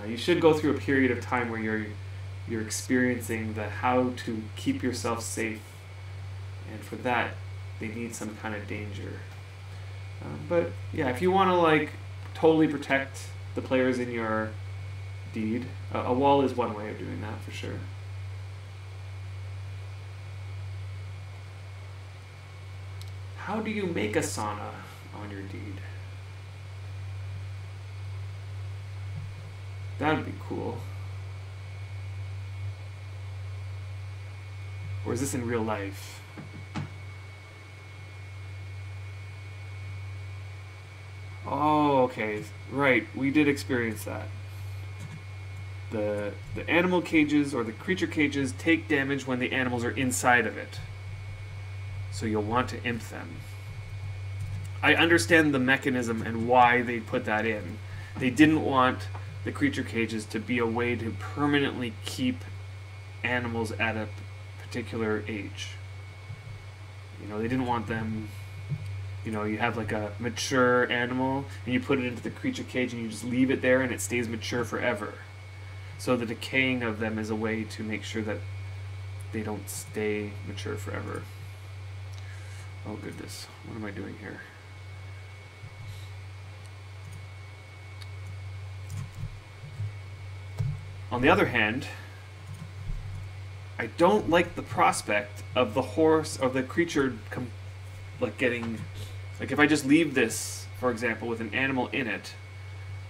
You should go through a period of time where you're experiencing the how to keep yourself safe, and for that they need some kind of danger. But yeah, if you want to like totally protect the players in your deed, a wall is one way of doing that for sure. How do you make a sauna on your deed? That would be cool. Or is this in real life? Oh, okay. Right, we did experience that. The animal cages or the creature cages take damage when the animals are inside of it. So you'll want to imp them. I understand the mechanism and why they put that in. They didn't want the creature cages to be a way to permanently keep animals at a particular age. You know, they didn't want them, you know, you have like a mature animal and you put it into the creature cage and you just leave it there and it stays mature forever. So the decaying of them is a way to make sure that they don't stay mature forever. Oh goodness, what am I doing here? On the other hand, I don't like the prospect of the horse or the creature getting, like if I just leave this, for example, with an animal in it,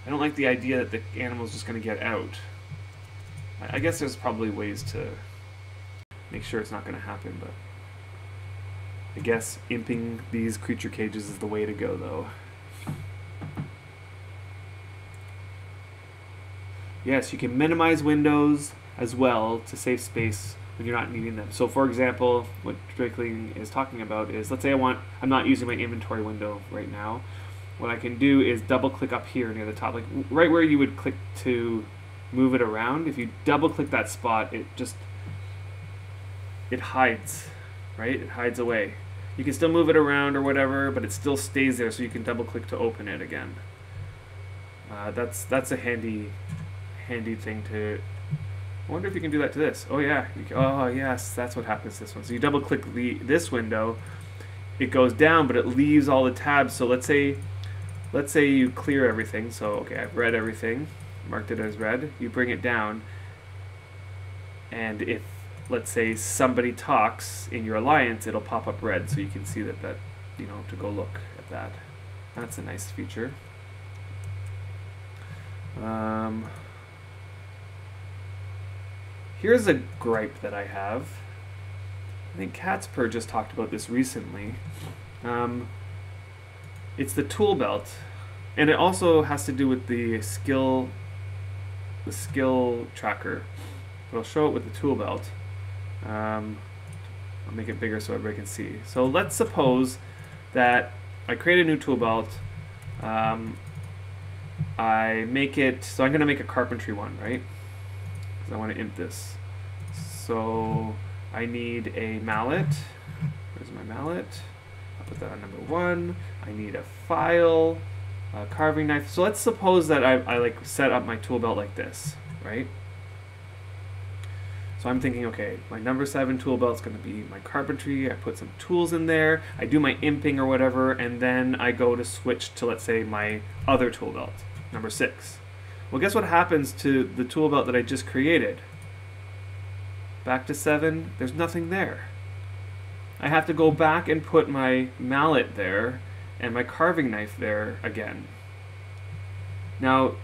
I don't like the idea that the animal's just going to get out. I guess there's probably ways to make sure it's not going to happen, but I guess imping these creature cages is the way to go, though. Yes, you can minimize windows as well to save space when you're not needing them. So for example, what Drakeling is talking about is, let's say I'm not using my inventory window right now. What I can do is double click up here near the top, like right where you would click to move it around. If you double click that spot, it hides, right? It hides away. You can still move it around or whatever, but it still stays there, so you can double click to open it again. That's a handy thing to. I wonder if you can do that to this. Oh yeah. Oh yes, that's what happens to this one. So you double click this window, it goes down, but it leaves all the tabs. So let's say you clear everything. So okay, I've read everything, marked it as read. You bring it down, and if let's say somebody talks in your alliance, it'll pop up red, so you can see that you know, to go look at that. That's a nice feature. Here's a gripe that I have. I think Catspur just talked about this recently. It's the tool belt, and it also has to do with the skill tracker. But I'll show it with the tool belt. I'll make it bigger so everybody can see. So let's suppose that I create a new tool belt. I make it, so I'm going to make a carpentry one, right? Because I want to imp this. So I need a mallet. Where's my mallet? I'll put that on number 1. I need a file, a carving knife. So let's suppose that I like set up my tool belt like this, right? So I'm thinking, okay, my number 7 tool belt is going to be my carpentry. I put some tools in there. I do my imping or whatever, and then I go to switch to, let's say, my other tool belt, number 6. Well, guess what happens to the tool belt that I just created? Back to 7, there's nothing there. I have to go back and put my mallet there and my carving knife there again. Now,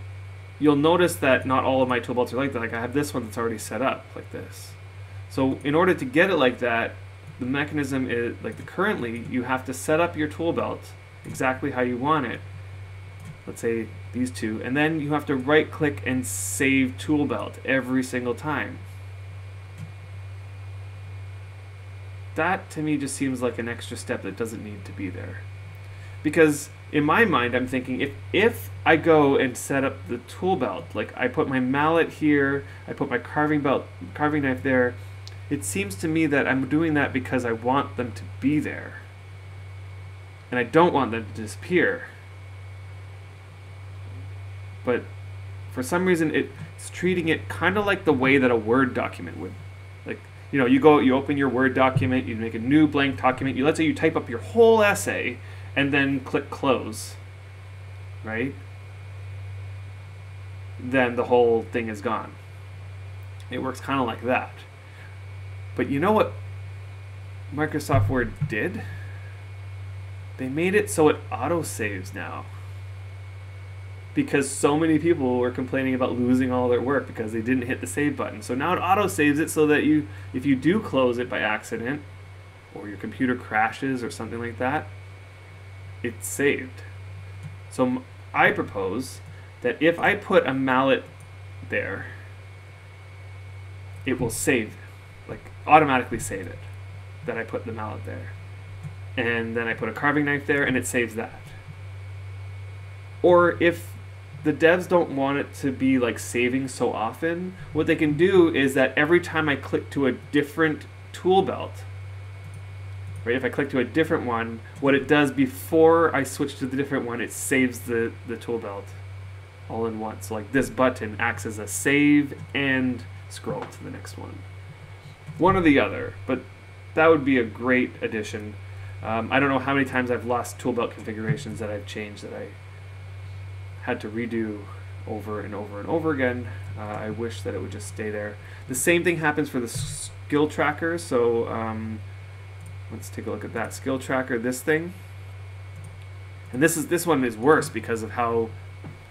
you'll notice that not all of my tool belts are like that. Like I have this one that's already set up like this. So in order to get it like that, the mechanism is, like currently, you have to set up your tool belt exactly how you want it. Let's say these two, and then you have to right click and save tool belt every single time. That to me just seems like an extra step that doesn't need to be there. Because in my mind, I'm thinking if I go and set up the tool belt, like I put my mallet here, I put my carving knife there, it seems to me that I'm doing that because I want them to be there. And I don't want them to disappear. But for some reason, it's treating it kind of like the way that a Word document would. Like, you know, you open your Word document, you make a new blank document, let's say you type up your whole essay, and then click close, right? Then the whole thing is gone. It works kind of like that. But you know what Microsoft Word did? They made it so it auto-saves now. Because so many people were complaining about losing all their work because they didn't hit the save button. So now it auto-saves it so that if you do close it by accident, or your computer crashes or something like that, it's saved. So I propose that if I put a mallet there, it will save, like automatically save it, that I put the mallet there. And then I put a carving knife there and it saves that. Or if the devs don't want it to be like saving so often, what they can do is that every time I click to a different tool belt, right, if I click to a different one, what it does before I switch to the different one, it saves the tool belt all in one. So like this button acts as a save and scroll to the next one. One or the other, but that would be a great addition. I don't know how many times I've lost tool belt configurations that I've changed that I had to redo over and over and over again. I wish that it would just stay there. The same thing happens for the skill tracker. So let's take a look at that skill tracker. This thing, and this one is worse because of how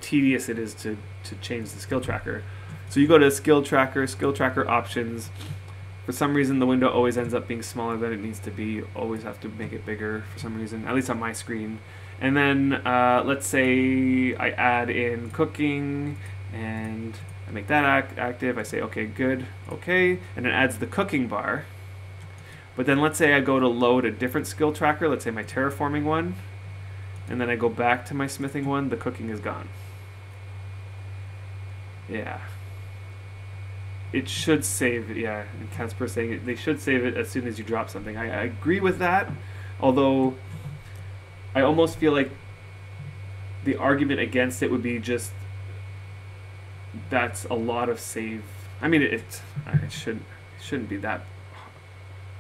tedious it is to change the skill tracker. So you go to skill tracker options. For some reason, the window always ends up being smaller than it needs to be. You always have to make it bigger for some reason, at least on my screen. And then let's say I add in cooking and I make that active. I say, okay, good, okay. And it adds the cooking bar. But then let's say I go to load a different skill tracker, let's say my terraforming one, and then I go back to my smithing one, the cooking is gone. Yeah. It should save, yeah, and Casper saying it, they should save it as soon as you drop something. I agree with that, although I almost feel like the argument against it would be just that's a lot of save. I mean, it shouldn't be that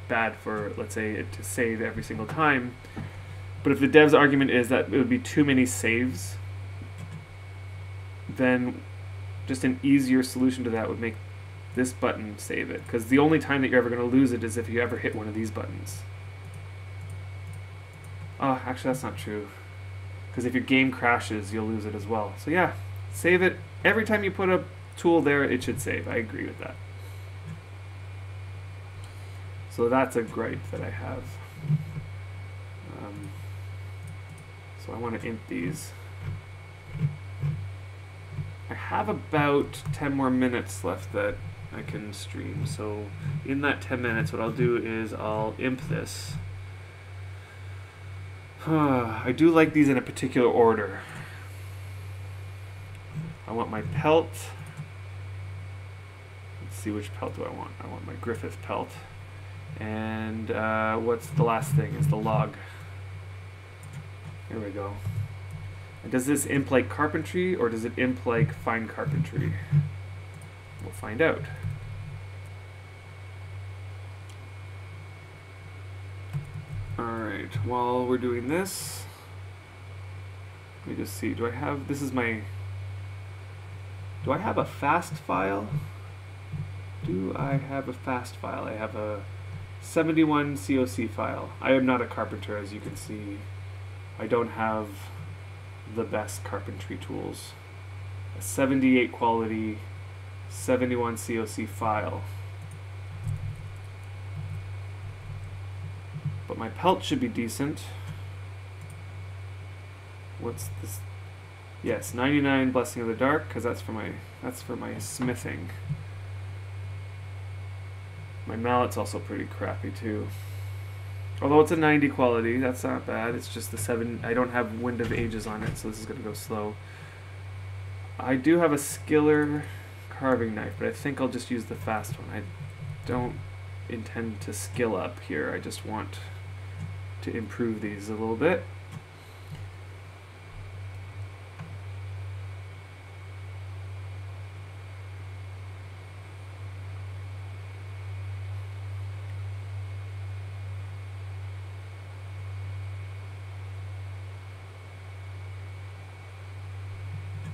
bad for, let's say, it to save every single time. But if the dev's argument is that it would be too many saves, then just an easier solution to that would make this button save it. Because the only time that you're ever going to lose it is if you ever hit one of these buttons. Oh, actually that's not true. Because if your game crashes, you'll lose it as well. So yeah, Save it. Every time you put a tool there, it should save. I agree with that. So that's a gripe that I have. So I want to imp these. I have about 10 more minutes left that I can stream. So in that 10 minutes, what I'll do is I'll imp this. I do like these in a particular order. I want my pelt. Let's see, which pelt do I want? I want my Griphyth pelt. And what's the last thing? Is the log. Here we go. And does this imp like carpentry, or does it imp like fine carpentry? We'll find out. Alright, while we're doing this, let me just see, do I have a fast file? Do I have a fast file? I have a 71 COC file. I am not a carpenter, as you can see. I don't have the best carpentry tools. A 78 quality 71 COC file. But my pelt should be decent. What's this? Yes, 99 Blessing of the Dark, because that's for my smithing. My mallet's also pretty crappy too. Although it's a 90 quality, that's not bad. It's just the 7. I don't have Wind of Ages on it, so this is going to go slow. I do have a Skiller carving knife, but I think I'll just use the fast one. I don't intend to skill up here. I just want to improve these a little bit.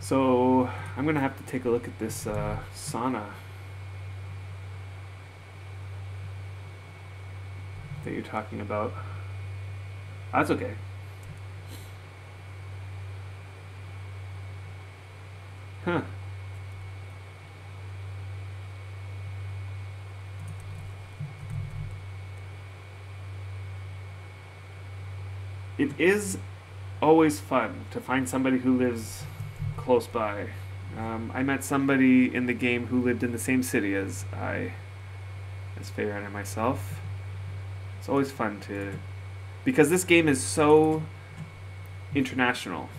So I'm going to have to take a look at this sauna that you're talking about. That's okay. Huh. It is always fun to find somebody who lives close by. I met somebody in the game who lived in the same city as Fayon and myself. It's always fun because this game is so international.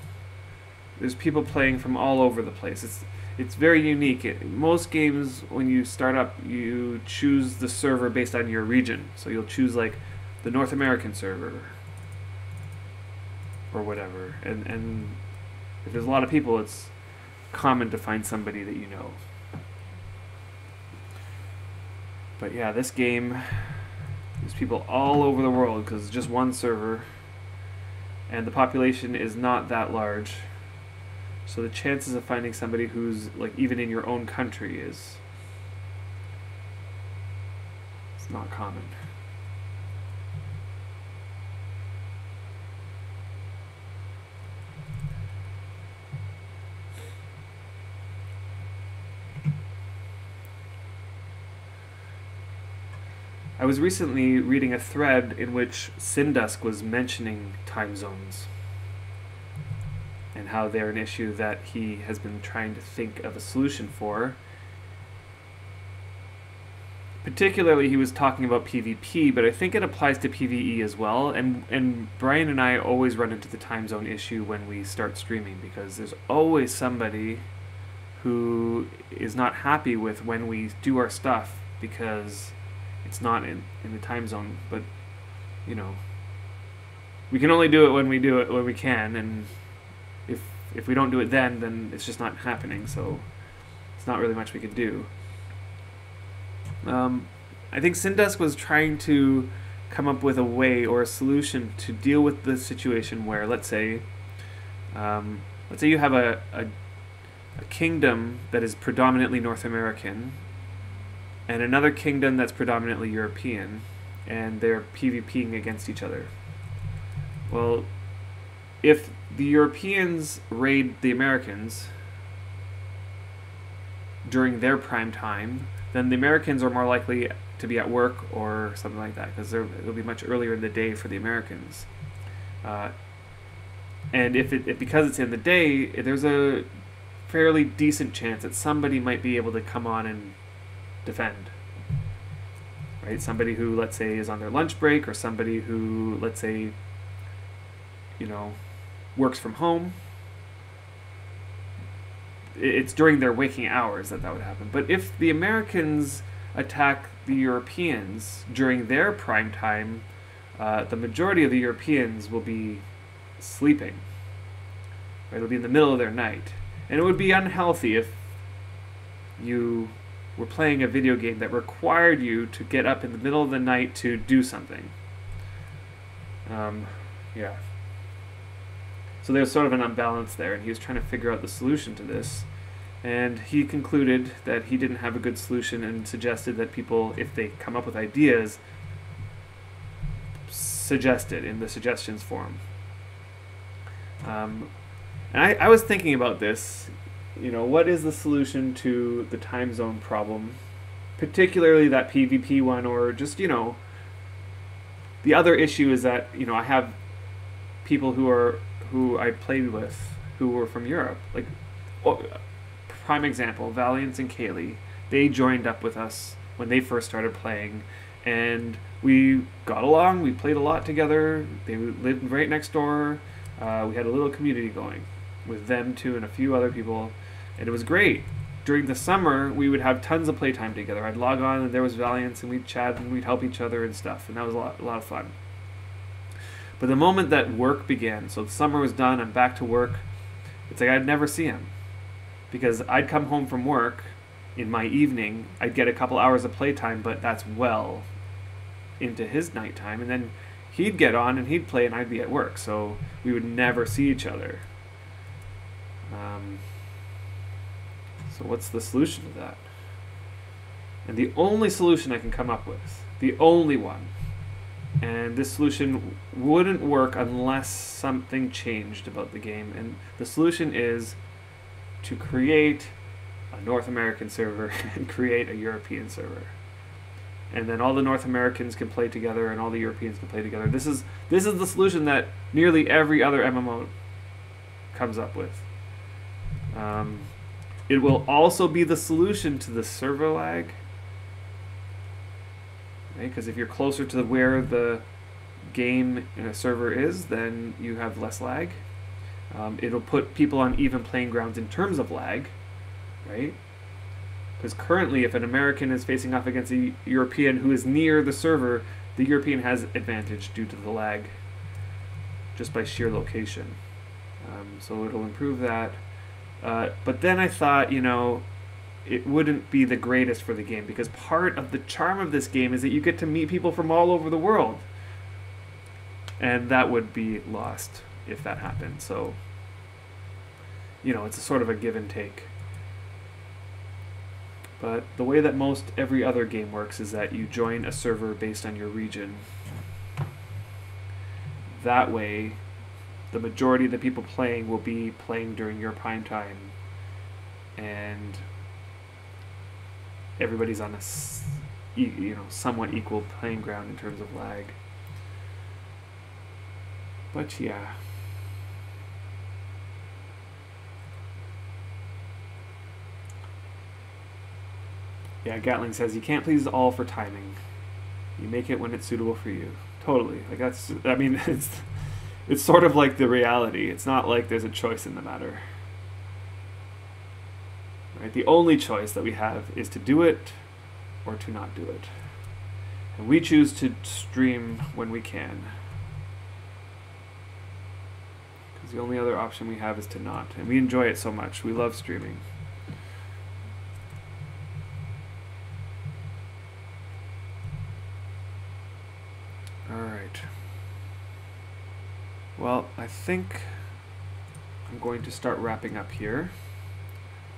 There's people playing from all over the place. It's very unique. Most games, when you start up, you choose the server based on your region. So you'll choose like the North American server or whatever. And if there's a lot of people, it's common to find somebody that you know. But yeah, this game, there's people all over the world because it's just one server, and the population is not that large. So the chances of finding somebody who's like even in your own country it's not common. I was recently reading a thread in which Syndusk was mentioning time zones and how they're an issue that he has been trying to think of a solution for. Particularly, he was talking about PvP, but I think it applies to PvE as well. And Brian and I always run into the time zone issue when we start streaming, because there's always somebody who is not happy with when we do our stuff because it's not in the time zone. But, you know, we can only do it when we can, and if we don't do it then it's just not happening, so it's not really much we can do. I think Syndusk was trying to come up with a way or a solution to deal with the situation where, let's say you have a kingdom that is predominantly North American and another kingdom that's predominantly European, and they're PvPing against each other. Well, if the Europeans raid the Americans, during their prime time, then the Americans are more likely to be at work or something like that, because it'll be much earlier in the day for the Americans. And if because it's in the day, there's a fairly decent chance that somebody might be able to come on and defend. Right? Somebody who, let's say, is on their lunch break, or somebody who, let's say, works from home. It's during their waking hours that would happen. But if the Americans attack the Europeans during their prime time, the majority of the Europeans will be sleeping. Right? It'll be in the middle of their night. And it would be unhealthy if you were playing a video game that required you to get up in the middle of the night to do something. Yeah. So there's sort of an imbalance there, and he was trying to figure out the solution to this. And he concluded that he didn't have a good solution, and suggested that people, if they come up with ideas, suggest it in the suggestions forum. And I was thinking about this. What is the solution to the time zone problem? Particularly that PvP one, or just, the other issue is that, I have people who I played with who were from Europe. Like, prime example, Valiant and Kaylee. They joined up with us when they first started playing, and we got along. We played a lot together. They lived right next door. We had a little community going with them too, and a few other people, and it was great. During the summer, we would have tons of playtime together. I'd log on, and there was Valiance, and we'd chat, and we'd help each other and stuff, and that was a lot of fun. But the moment that work began, so the summer was done, I'm back to work, it's like I'd never see him. Because I'd come home from work in my evening, I'd get a couple hours of playtime, but that's well into his nighttime, and then he'd get on and he'd play and I'd be at work, so we would never see each other. So what's the solution to that? And the only solution I can come up with, the only one, and this solution wouldn't work unless something changed about the game, and the solution is to create a North American server and create a European server. And then all the North Americans can play together and all the Europeans can play together. This is the solution that nearly every other MMO comes up with. It will also be the solution to the server lag. Because if you're closer to where the game in a server is, then you have less lag. It'll put people on even playing grounds in terms of lag, right? Because currently, if an American is facing off against a European who is near the server, the European has advantage due to the lag, just by sheer location. So it'll improve that. But then I thought, it wouldn't be the greatest for the game, because part of the charm of this game is that you get to meet people from all over the world. And that would be lost if that happened. So, it's a sort of a give and take. But the way that most every other game works is that you join a server based on your region. That way, the majority of the people playing will be playing during your prime time, and everybody's on a somewhat equal playing ground in terms of lag. But yeah. Yeah, Gatling says, you can't please all for timing. You make it when it's suitable for you. Totally. It's sort of like the reality. It's not like there's a choice in the matter. Right? The only choice that we have is to do it or to not do it. And we choose to stream when we can. Because the only other option we have is to not. And we enjoy it so much. We love streaming. Alright. Well, I think I'm going to start wrapping up here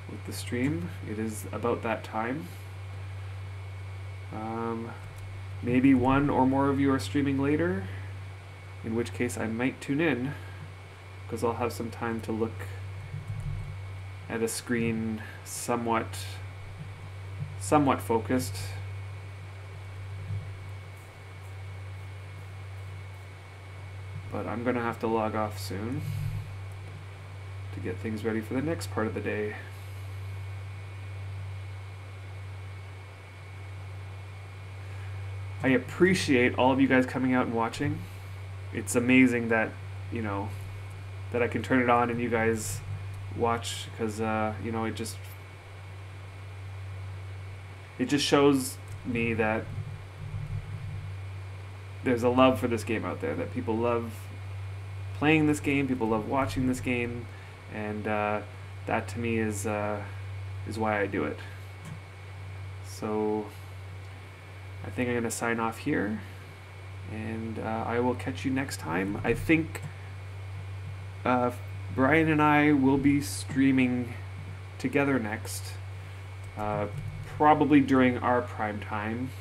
with the stream. It is about that time. Maybe one or more of you are streaming later, in which case I might tune in, because I'll have some time to look at a screen somewhat somewhat focused. But I'm going to have to log off soon to get things ready for the next part of the day. I appreciate all of you guys coming out and watching. It's amazing that, you know, that I can turn it on and you guys watch, because you know, it just shows me that there's a love for this game out there, that people love playing this game, people love watching this game, and that to me is why I do it. So I think I'm going to sign off here, and I will catch you next time. I think Brian and I will be streaming together next, probably during our prime time.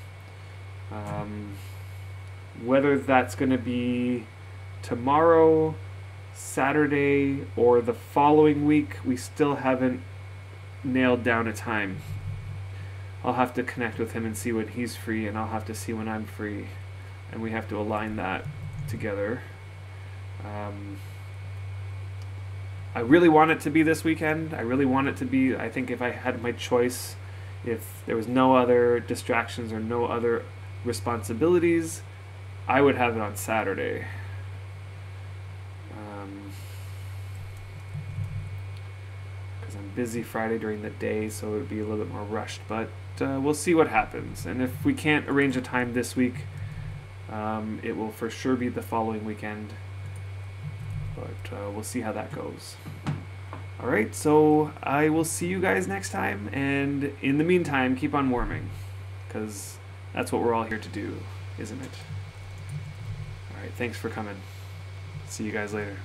Whether that's going to be tomorrow, Saturday, or the following week, we still haven't nailed down a time. I'll have to connect with him and see when he's free, and I'll have to see when I'm free, and we have to align that together. I really want it to be this weekend. I really want it to be, I think if I had my choice, if there was no other distractions or no other responsibilities, I would have it on Saturday. Because I'm busy Friday during the day, so it would be a little bit more rushed, but we'll see what happens. And if we can't arrange a time this week, it will for sure be the following weekend, but we'll see how that goes. Alright, so I will see you guys next time, and in the meantime, keep on warming, because that's what we're all here to do, isn't it? Alright, thanks for coming. See you guys later.